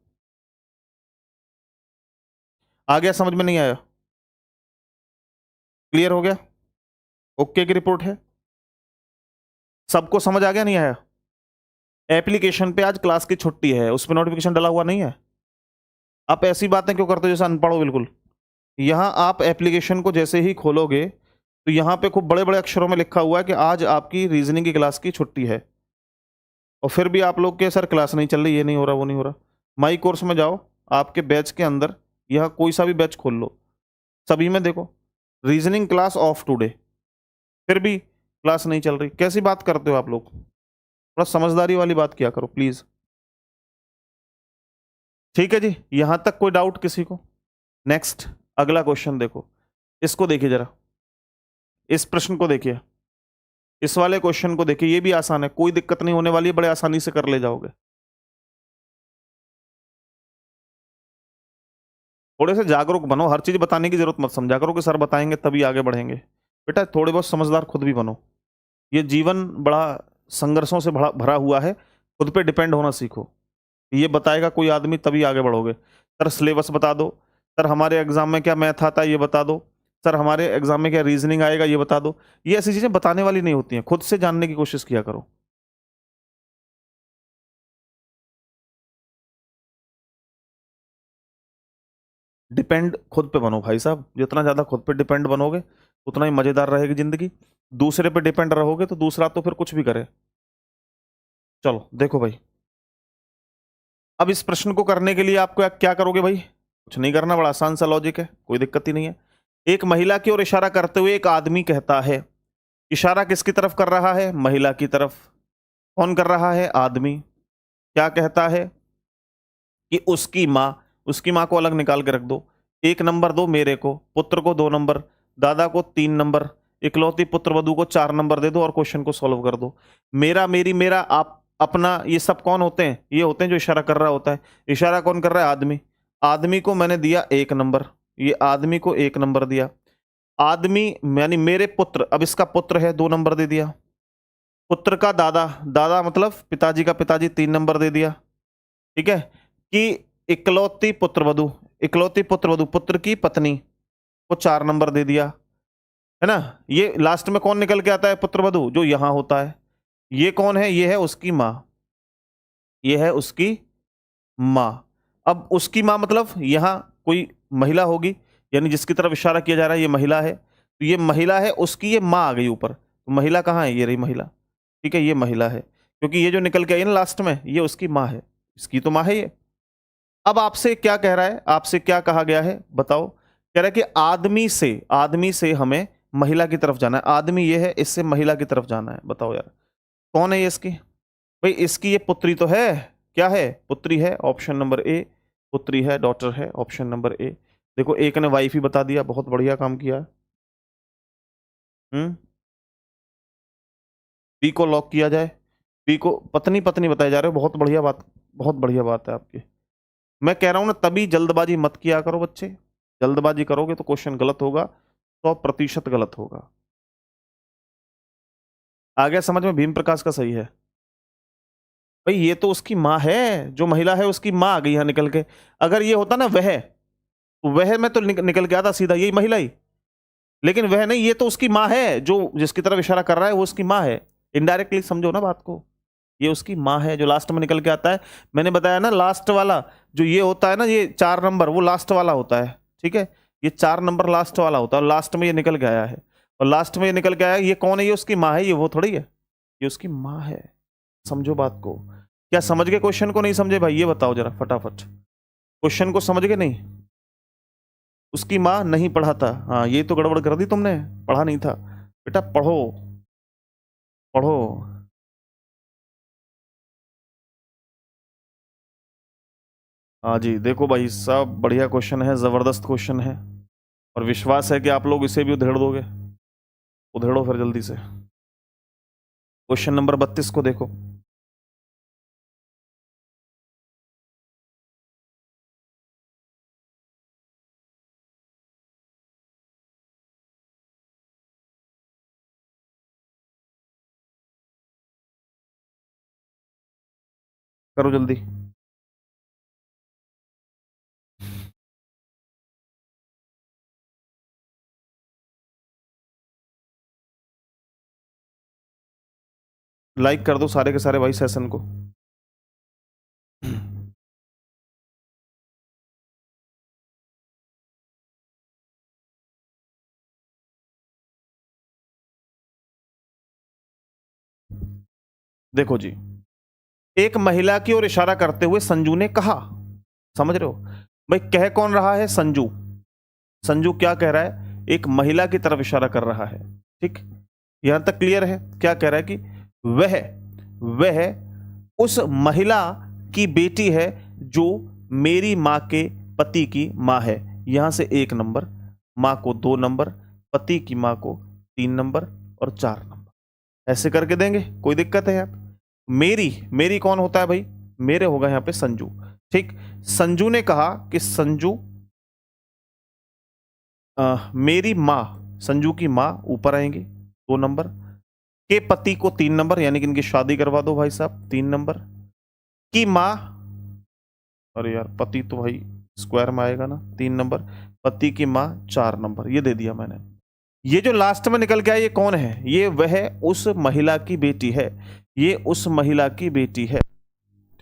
आ गया समझ में, नहीं आया? क्लियर हो गया? ओके की रिपोर्ट है? सबको समझ आ गया, नहीं आया? एप्लीकेशन पे आज क्लास की छुट्टी है, उस पर नोटिफिकेशन डला हुआ नहीं है? आप ऐसी बातें क्यों करते हो जैसे अनपढ़ हो बिल्कुल? यहां आप एप्लीकेशन को जैसे ही खोलोगे तो यहां पे खूब बड़े बड़े अक्षरों में लिखा हुआ है कि आज आपकी रीजनिंग की क्लास की छुट्टी है। और फिर भी आप लोग के सर क्लास नहीं चल रही, ये नहीं हो रहा, वो नहीं हो रहा। माई कोर्स में जाओ, आपके बैच के अंदर यहाँ कोई सा भी बैच खोल लो, सभी में देखो रीजनिंग क्लास ऑफ टुडे, फिर भी क्लास नहीं चल रही। कैसी बात करते हो आप लोग? थोड़ा समझदारी वाली बात किया करो प्लीज। ठीक है जी, यहां तक कोई डाउट किसी को? नेक्स्ट, अगला क्वेश्चन देखो, इसको देखिए जरा, इस प्रश्न को देखिए, इस वाले क्वेश्चन को देखिए, ये भी आसान है, कोई दिक्कत नहीं होने वाली है, बड़े आसानी से कर ले जाओगे। थोड़े से जागरूक बनो, हर चीज बताने की जरूरत मत समझा करो कि सर बताएंगे तभी आगे बढ़ेंगे। बेटा थोड़े बहुत समझदार खुद भी बनो। ये जीवन बड़ा संघर्षों से भरा भरा हुआ है, खुद पे डिपेंड होना सीखो। ये बताएगा कोई आदमी तभी आगे बढ़ोगे। सर सिलेबस बता दो, सर हमारे एग्जाम में क्या मैथ आता है ये बता दो, सर हमारे एग्जाम में क्या रीजनिंग आएगा ये बता दो। ये ऐसी चीजें बताने वाली नहीं होती हैं, खुद से जानने की कोशिश किया करो। डिपेंड खुद पे बनो भाई साहब, जितना ज्यादा खुद पे डिपेंड बनोगे उतना ही मजेदार रहेगी जिंदगी। दूसरे पे डिपेंड रहोगे तो दूसरा तो फिर कुछ भी करे। चलो देखो भाई, अब इस प्रश्न को करने के लिए आपको क्या करोगे भाई? कुछ नहीं करना, बड़ा आसान सा लॉजिक है, कोई दिक्कत ही नहीं है। एक महिला की ओर इशारा करते हुए एक आदमी कहता है, इशारा किसकी तरफ कर रहा है? महिला की तरफ। कौन कर रहा है? आदमी। क्या कहता है? कि उसकी माँ को अलग निकाल के रख दो। एक नंबर दो मेरे को, पुत्र को 2 नंबर, दादा को 3 नंबर, इकलौती पुत्र वधु को 4 नंबर दे दो और क्वेश्चन को सॉल्व कर दो। मेरा, मेरी, मेरा, आप, अपना, ये सब कौन होते हैं? ये होते हैं जो इशारा कर रहा होता है। इशारा कौन कर रहा है? आदमी। आदमी को मैंने दिया 1 नंबर, ये आदमी को 1 नंबर दिया। आदमी यानी मेरे पुत्र, अब इसका पुत्र है, 2 नंबर दे दिया। पुत्र का दादा, दादा मतलब पिताजी का पिताजी, 3 नंबर दे दिया। ठीक है, कि इकलौती पुत्र वधु, इकलौती पुत्र वधु पुत्र की पत्नी को 4 नंबर दे दिया, है ना? ये लास्ट में कौन निकल के आता है? पुत्र वधु, जो यहां होता है। ये कौन है? ये है उसकी मां, ये है उसकी मां। अब उसकी मां मतलब यहां कोई महिला होगी, यानी जिसकी तरफ इशारा किया जा रहा है ये महिला है, तो ये महिला है, उसकी ये मां आ गई ऊपर, तो महिला कहां है? ये रही महिला। ठीक है, ये महिला है, क्योंकि ये जो निकल के आई ना लास्ट में, ये उसकी मां है, इसकी तो मां है ये। अब आपसे क्या कह रहा है? आपसे क्या कहा गया है बताओ? कह रहा है कि आदमी से हमें महिला की तरफ जाना है। आदमी ये है, इससे महिला की तरफ जाना है। बताओ यार, कौन है ये इसकी? भाई इसकी ये पुत्री तो है। क्या है? पुत्री है, ऑप्शन नंबर ए। पुत्री है, डॉटर है, ऑप्शन नंबर ए। देखो एक ने वाइफ ही बता दिया, बहुत बढ़िया काम किया। हम्म, बी को लॉक किया जाए। बी को पत्नी पत्नी बताए जा रहे हो, बहुत बढ़िया बात, बहुत बढ़िया बात है आपकी। मैं कह रहा हूं ना, तभी जल्दबाजी मत किया करो बच्चे। जल्दबाजी करोगे तो क्वेश्चन गलत होगा, 100% गलत होगा। आ गया समझ में? भीम प्रकाश का सही है। भाई ये तो उसकी माँ है, जो महिला है उसकी माँ आ गई यहाँ निकल के। अगर ये होता ना वह में तो निकल के आता सीधा यही महिला ही, लेकिन वह नहीं, ये तो उसकी माँ है, जो जिसकी तरफ इशारा कर रहा है वो उसकी माँ है। इनडायरेक्टली समझो ना बात को, ये उसकी माँ है जो लास्ट में निकल के आता है। मैंने बताया ना, लास्ट वाला जो ये होता है ना, ये 4 नंबर, वो लास्ट वाला होता है। ठीक है, ये 4 नंबर लास्ट वाला होता है, और लास्ट में ये निकल के आया है, और लास्ट में ये निकल के आया है। ये कौन है? ये उसकी माँ है, ये वो थोड़ी है, ये उसकी माँ है। समझो बात को। क्या समझ गए क्वेश्चन को? नहीं समझे भाई? ये बताओ जरा फटाफट, क्वेश्चन को समझ गए नहीं? उसकी माँ नहीं पढ़ा था, हाँ ये तो गड़बड़ कर दी तुमने, पढ़ा नहीं था। बेटा पढ़ो, पढ़ो। हाँ जी, देखो भाई साहब, बढ़िया क्वेश्चन है, जबरदस्त क्वेश्चन है, और विश्वास है कि आप लोग इसे भी उधेड़ दोगे। उधेड़ो फिर जल्दी से। क्वेश्चन नंबर 32 को देखो। करो जल्दी। लाइक कर दो सारे के सारे भाई सेशन को। देखो जी, एक महिला की ओर इशारा करते हुए संजू ने कहा, समझ रहे हो भाई, कह कौन रहा है? संजू। संजू क्या कह रहा है? एक महिला की तरफ इशारा कर रहा है। ठीक, यहां तक क्लियर है? क्या कह रहा है कि वह उस महिला की बेटी है जो मेरी मां के पति की मां है। यहां से 1 नंबर, मां को 2 नंबर, पति की मां को 3 नंबर और 4 नंबर। ऐसे करके देंगे, कोई दिक्कत है यार? मेरी कौन होता है भाई? मेरे होगा यहां पे संजू। ठीक, संजू ने कहा कि संजू मेरी मां, संजू की मां ऊपर आएंगी 2 नंबर, के पति को 3 नंबर, यानी कि इनकी शादी करवा दो भाई साहब, 3 नंबर की मां, अरे यार पति तो भाई स्क्वायर में आएगा ना, 3 नंबर, पति की मां 4 नंबर, ये दे दिया मैंने। ये जो लास्ट में निकल के आया ये कौन है? ये वह उस महिला की बेटी है, ये उस महिला की बेटी है।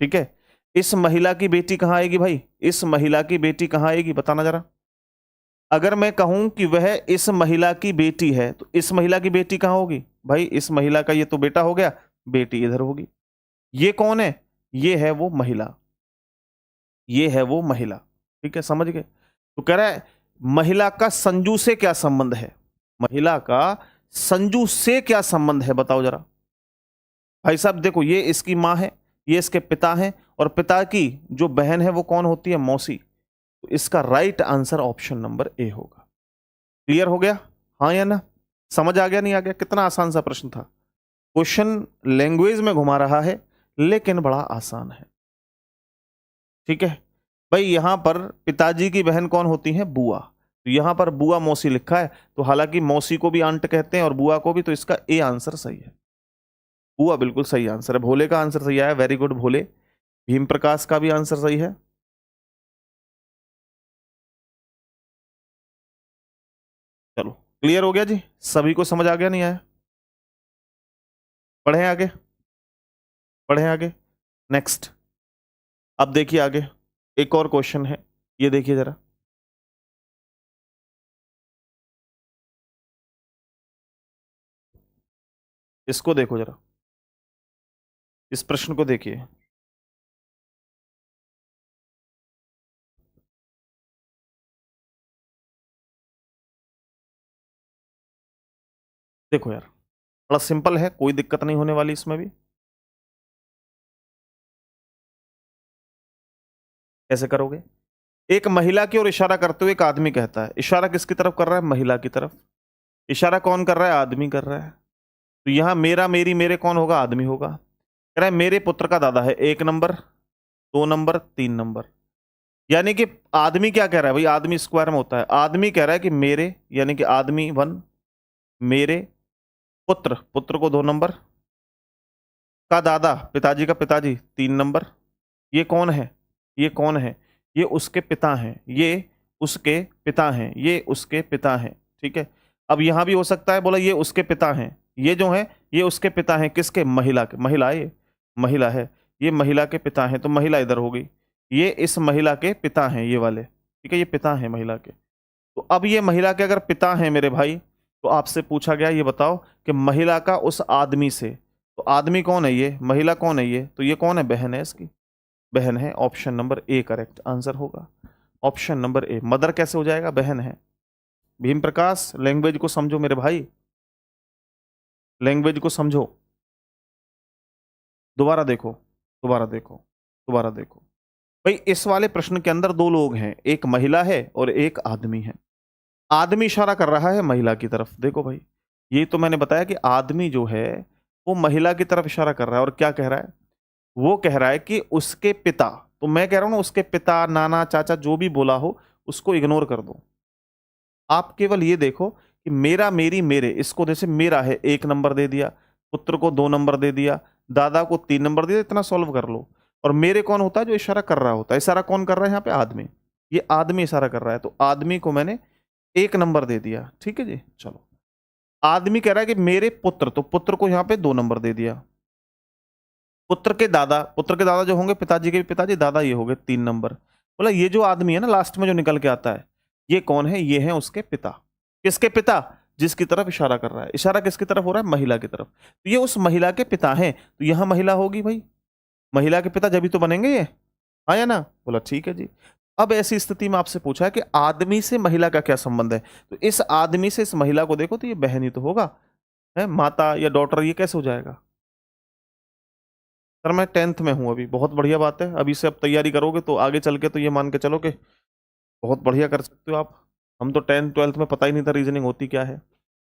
ठीक है, इस महिला की बेटी कहां आएगी भाई? इस महिला की बेटी कहां आएगी बताना जरा। अगर मैं कहूं कि वह इस महिला की बेटी है तो इस महिला की बेटी कहां होगी भाई? इस महिला का ये तो बेटा हो गया, बेटी इधर होगी। ये कौन है? ये है वो महिला, ये है वो महिला। ठीक है, समझ गए? तो कह रहा है महिला का संजू से क्या संबंध है? महिला का संजू से क्या संबंध है बताओ जरा। भाई साहब देखो, ये इसकी मां है, ये इसके पिता हैं, और पिता की जो बहन है वो कौन होती है? मौसी। तो इसका राइट आंसर ऑप्शन नंबर ए होगा। क्लियर हो गया? हाँ या ना? समझ आ गया नहीं आ गया? कितना आसान सा प्रश्न था। क्वेश्चन लैंग्वेज में घुमा रहा है लेकिन बड़ा आसान है। ठीक है भाई, यहां पर पिताजी की बहन कौन होती है? बुआ। तो यहां पर बुआ मौसी लिखा है, तो हालांकि मौसी को भी आंट कहते हैं और बुआ को भी, तो इसका ए आंसर सही है। बुआ बिल्कुल सही आंसर है। भोले का आंसर सही आया, वेरी गुड भोले। भीम प्रकाश का भी आंसर सही है। चलो क्लियर हो गया जी, सभी को समझ आ गया नहीं आया? पढ़ें आगे, पढ़ें आगे। नेक्स्ट, अब देखिए आगे एक और क्वेश्चन है, ये देखिए जरा। इसको देखो जरा, इस प्रश्न को देखिए। देखो यार, बड़ा सिंपल है, कोई दिक्कत नहीं होने वाली इसमें भी। कैसे करोगे? एक महिला की ओर इशारा करते हुए एक आदमी कहता है, इशारा किसकी तरफ कर रहा है? महिला की तरफ। इशारा कौन कर रहा है? आदमी कर रहा है। तो यहां मेरा, मेरी, मेरे कौन होगा? आदमी होगा। कह रहा है मेरे पुत्र का दादा है, 1 नंबर, 2 नंबर, 3 नंबर। यानी कि आदमी क्या कह रहा है भाई? आदमी स्क्वायर में होता है। आदमी कह रहा है कि मेरे, यानी कि आदमी 1, मेरे पुत्र, पुत्र को 2 नंबर, का दादा, पिताजी का पिताजी 3 नंबर। ये कौन है? ये कौन है? ये उसके पिता हैं, ये उसके पिता हैं, ये उसके पिता हैं। ठीक है, अब यहां भी हो सकता है बोला ये उसके पिता हैं, ये जो है ये उसके पिता हैं। किसके? महिला के। महिला है, ये महिला है, ये महिला के पिता हैं, तो महिला इधर हो गई। ये इस महिला के पिता हैं, ये वाले। ठीक है, ये पिता हैं महिला के। तो अब ये महिला के अगर पिता हैं मेरे भाई, तो आपसे पूछा गया ये बताओ कि महिला का उस आदमी से, तो आदमी कौन है? ये। महिला कौन है? ये। तो ये कौन है? बहन है इसकी, बहन है। Option number A correct answer होगा। Option number A. मदर कैसे हो जाएगा? बहन है। भीम प्रकाश, लैंग्वेज को समझो मेरे भाई, लैंग्वेज को समझो। दोबारा देखो, दोबारा देखो, दोबारा देखो भाई। इस वाले प्रश्न के अंदर 2 लोग हैं, एक महिला है और एक आदमी है। आदमी इशारा कर रहा है महिला की तरफ। देखो भाई, ये तो मैंने बताया कि आदमी जो है वो महिला की तरफ इशारा कर रहा है, और क्या कह रहा है? वो कह रहा है कि उसके पिता, तो मैं कह रहा हूं ना उसके पिता, नाना, चाचा, जो भी बोला हो उसको इग्नोर कर दो। आप केवल ये देखो कि मेरा, मेरी, मेरे, इसको जैसे मेरा है 1 नंबर दे दिया, पुत्र को 2 नंबर दे दिया, दादा को 3 नंबर दे दिया, इतना सॉल्व कर लो। और मेरे कौन होता है? जो इशारा कर रहा होता है। इशारा कौन कर रहा है यहाँ पे? आदमी। ये आदमी इशारा कर रहा है, तो आदमी को मैंने 1 नंबर दे दिया। ठीक है जी, चलो। आदमी कह रहा है कि मेरे पुत्र, तो पुत्र को यहाँ पे 2 नंबर दे दिया। पुत्र के दादा जो होंगे, पिताजी के भी पिताजी, दादा ये हो गए 3 नंबर। बोला ये जो आदमी है ना लास्ट में जो निकल के आता है, ये कौन है? ये है उसके पिता। किसके पिता? जिसकी तरफ इशारा कर रहा है। इशारा किसकी तरफ हो रहा है? महिला की तरफ। तो ये उस महिला के पिता हैं, तो यहां महिला होगी भाई, महिला के पिता जब ही तो बनेंगे ये, हाँ या ना? बोला ठीक है जी। अब ऐसी स्थिति में आपसे पूछा है कि आदमी से महिला का क्या संबंध है, तो इस आदमी से इस महिला को देखो तो ये बहन ही तो होगा, है माता या डॉटर, ये कैसे हो जाएगा? सर मैं 10th में हूं अभी। बहुत बढ़िया बात है, अभी से अब तैयारी करोगे तो आगे चल के तो ये मान के चलो कि बहुत बढ़िया कर सकते हो आप। हम तो 10th 12th में पता ही नहीं था रीजनिंग होती क्या है।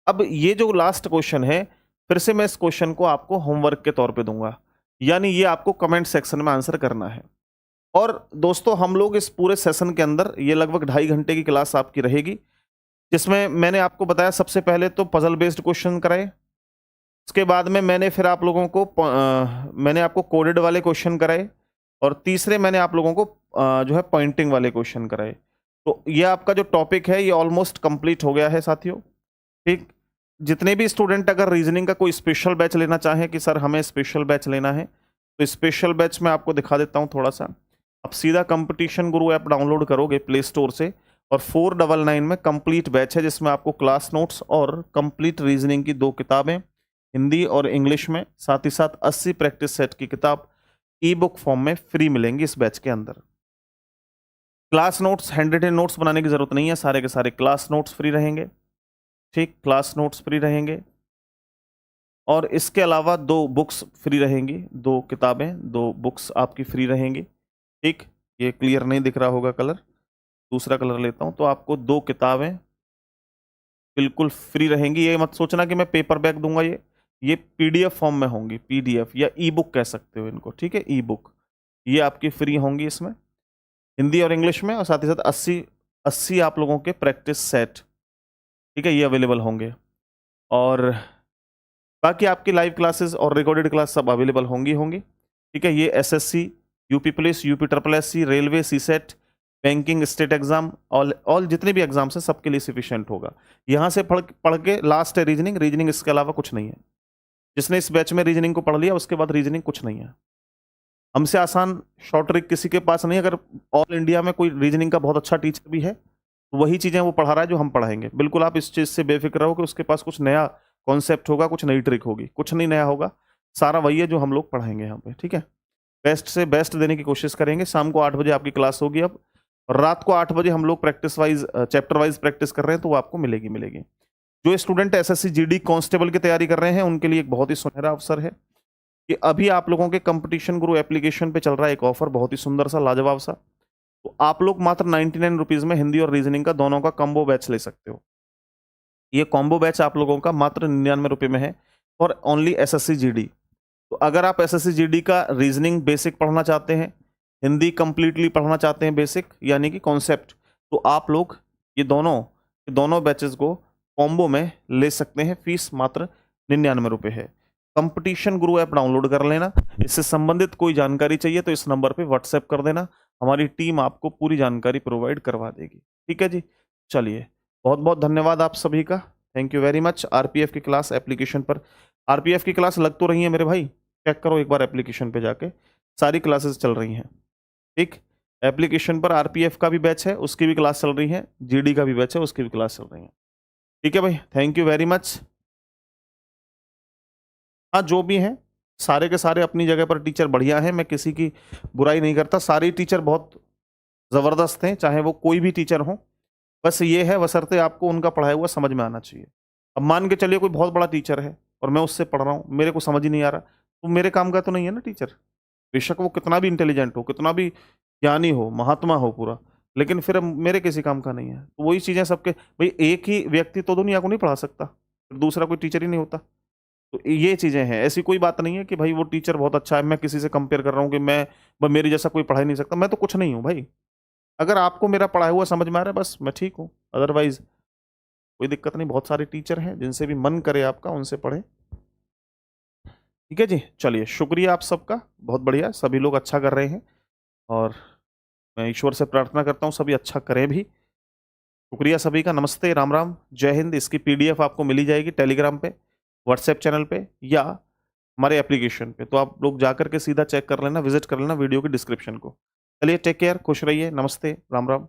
अब ये जो लास्ट क्वेश्चन है, फिर से मैं इस क्वेश्चन को आपको होमवर्क के तौर पे दूंगा, यानी ये आपको कमेंट सेक्शन में आंसर करना है। और दोस्तों हम लोग इस पूरे सेशन के अंदर, ये लगभग 2.5 घंटे की क्लास आपकी रहेगी, जिसमें मैंने आपको बताया सबसे पहले तो पजल बेस्ड क्वेश्चन कराए, उसके बाद में मैंने फिर आप लोगों को मैंने आपको कोडेड वाले क्वेश्चन कराए, और तीसरे मैंने आप लोगों को जो है पॉइंटिंग वाले क्वेश्चन कराए। तो ये आपका जो टॉपिक है ये ऑलमोस्ट कंप्लीट हो गया है साथियों। ठीक, जितने भी स्टूडेंट अगर रीजनिंग का कोई स्पेशल बैच लेना चाहें कि सर हमें स्पेशल बैच लेना है, तो स्पेशल बैच में आपको दिखा देता हूँ थोड़ा सा। आप सीधा कंपटीशन गुरु ऐप डाउनलोड करोगे प्ले स्टोर से, और 499 में कंप्लीट बैच है, जिसमें आपको क्लास नोट्स और कंप्लीट रीजनिंग की 2 किताबें हिंदी और इंग्लिश में, साथ ही साथ 80 प्रैक्टिस सेट की किताब ई बुक फॉर्म में फ्री मिलेंगी इस बैच के अंदर। Class notes, handwritten notes बनाने की जरूरत नहीं है, सारे के सारे क्लास नोट्स फ्री रहेंगे। ठीक, क्लास नोट्स फ्री रहेंगे, और इसके अलावा 2 बुक्स फ्री रहेंगी, 2 किताबें, 2 बुक्स आपकी फ्री रहेंगी। ठीक, ये क्लियर नहीं दिख रहा होगा कलर, दूसरा कलर लेता हूं, तो आपको 2 किताबें बिल्कुल फ्री रहेंगी। ये मत सोचना कि मैं पेपर बैक दूंगा, ये पीडीएफ फॉर्म में होंगी, पीडीएफ या ई बुक कह सकते हो इनको, ठीक है, ई बुक, ये आपकी फ्री होंगी इसमें, हिंदी और इंग्लिश में, और साथ ही साथ 80 आप लोगों के प्रैक्टिस सेट, ठीक है, ये अवेलेबल होंगे। और बाकी आपकी लाइव क्लासेस और रिकॉर्डेड क्लास सब अवेलेबल होंगी। ठीक है, ये SSC, UP police, UP triple SC, railway, CSAT, banking, state exam, all जितने भी एग्जाम्स हैं सबके लिए सफिशिएंट होगा। यहाँ से पढ़ के लास्ट है रीजनिंग इसके अलावा कुछ नहीं है। जिसने इस बैच में रीजनिंग को पढ़ लिया उसके बाद रीजनिंग कुछ नहीं है। हमसे आसान शॉर्ट ट्रिक किसी के पास नहीं। अगर ऑल इंडिया में कोई रीजनिंग का बहुत अच्छा टीचर भी है तो वही चीज़ें वो पढ़ा रहा है जो हम पढ़ाएंगे। बिल्कुल आप इस चीज़ से बेफिक्र रहो कि उसके पास कुछ नया कॉन्सेप्ट होगा, कुछ नई ट्रिक होगी, कुछ नहीं नया होगा, सारा वही है जो हम लोग पढ़ाएंगे यहाँ पे। ठीक है, बेस्ट से बेस्ट देने की कोशिश करेंगे। शाम को 8 बजे आपकी क्लास होगी अब, और रात को 8 बजे हम लोग practice wise, chapter wise practice कर रहे हैं, तो वो आपको मिलेगी। जो स्टूडेंट एसएससी जीडी कांस्टेबल की तैयारी कर रहे हैं उनके लिए एक बहुत ही सुनहरा अवसर है कि अभी आप लोगों के कंपटीशन गुरु एप्लीकेशन पे चल रहा है एक ऑफर, बहुत ही सुंदर सा, लाजवाब सा। तो आप लोग मात्र 99 रुपीज में हिंदी और रीजनिंग का दोनों का कॉम्बो बैच ले सकते हो। ये कॉम्बो बैच आप लोगों का मात्र 99 रुपये में है, और ओनली एसएससी जीडी। तो अगर आप एसएससी जीडी का रीजनिंग बेसिक पढ़ना चाहते हैं, हिंदी कंप्लीटली पढ़ना चाहते हैं बेसिक यानी कि कॉन्सेप्ट, तो आप लोग ये दोनों बैचेस को कॉम्बो में ले सकते हैं। फीस मात्र 99 रुपये है। कंपटीशन गुरु ऐप डाउनलोड कर लेना। इससे संबंधित कोई जानकारी चाहिए तो इस नंबर पे व्हाट्सएप कर देना, हमारी टीम आपको पूरी जानकारी प्रोवाइड करवा देगी। ठीक है जी, चलिए बहुत बहुत धन्यवाद आप सभी का, thank you very much. RPF की क्लास एप्लीकेशन पर, आरपीएफ की क्लास लग तो रही है मेरे भाई, चेक करो एक बार एप्लीकेशन पे जाके, सारी क्लासेस चल रही हैं। ठीक, एप्लीकेशन पर आरपीएफ का भी बैच है, उसकी भी क्लास चल रही है, जीडी का भी बैच है, उसकी भी क्लास चल रही है। ठीक है भाई, थैंक यू वेरी मच। हाँ, जो भी हैं सारे के सारे अपनी जगह पर टीचर बढ़िया हैं, मैं किसी की बुराई नहीं करता, सारे टीचर बहुत ज़बरदस्त हैं, चाहे वो कोई भी टीचर हो। बस ये है, बशर्ते आपको उनका पढ़ाया हुआ समझ में आना चाहिए। अब मान के चलिए कोई बहुत बड़ा टीचर है और मैं उससे पढ़ रहा हूँ, मेरे को समझ ही नहीं आ रहा, तो मेरे काम का तो नहीं है ना टीचर। बेशक वो कितना भी इंटेलिजेंट हो, कितना भी ज्ञानी हो, महात्मा हो पूरा, लेकिन फिर मेरे किसी काम का नहीं है। तो वही चीज़ें सबके, भाई एक ही व्यक्ति तो दुनिया को नहीं पढ़ा सकता, फिर दूसरा कोई टीचर ही नहीं होता। तो ये चीज़ें हैं, ऐसी कोई बात नहीं है कि भाई वो टीचर बहुत अच्छा है, मैं किसी से कंपेयर कर रहा हूँ कि मैं मेरी जैसा कोई पढ़ा ही नहीं सकता। मैं तो कुछ नहीं हूँ भाई, अगर आपको मेरा पढ़ाया हुआ समझ में आ रहा है बस मैं ठीक हूँ, अदरवाइज कोई दिक्कत नहीं। बहुत सारे टीचर हैं जिनसे भी मन करे आपका उनसे पढ़े। ठीक है जी, चलिए शुक्रिया आप सबका, बहुत बढ़िया, सभी लोग अच्छा कर रहे हैं, और मैं ईश्वर से प्रार्थना करता हूँ सभी अच्छा करें भी। शुक्रिया सभी का, नमस्ते, राम राम, जय हिंद। इसकी पीडीएफ आपको मिली जाएगी टेलीग्राम पे, व्हाट्सएप चैनल पे, या हमारे एप्लीकेशन पे, तो आप लोग जाकर के सीधा चेक कर लेना, विजिट कर लेना वीडियो के डिस्क्रिप्शन को। चलिए टेक केयर, खुश रहिए, नमस्ते, राम राम।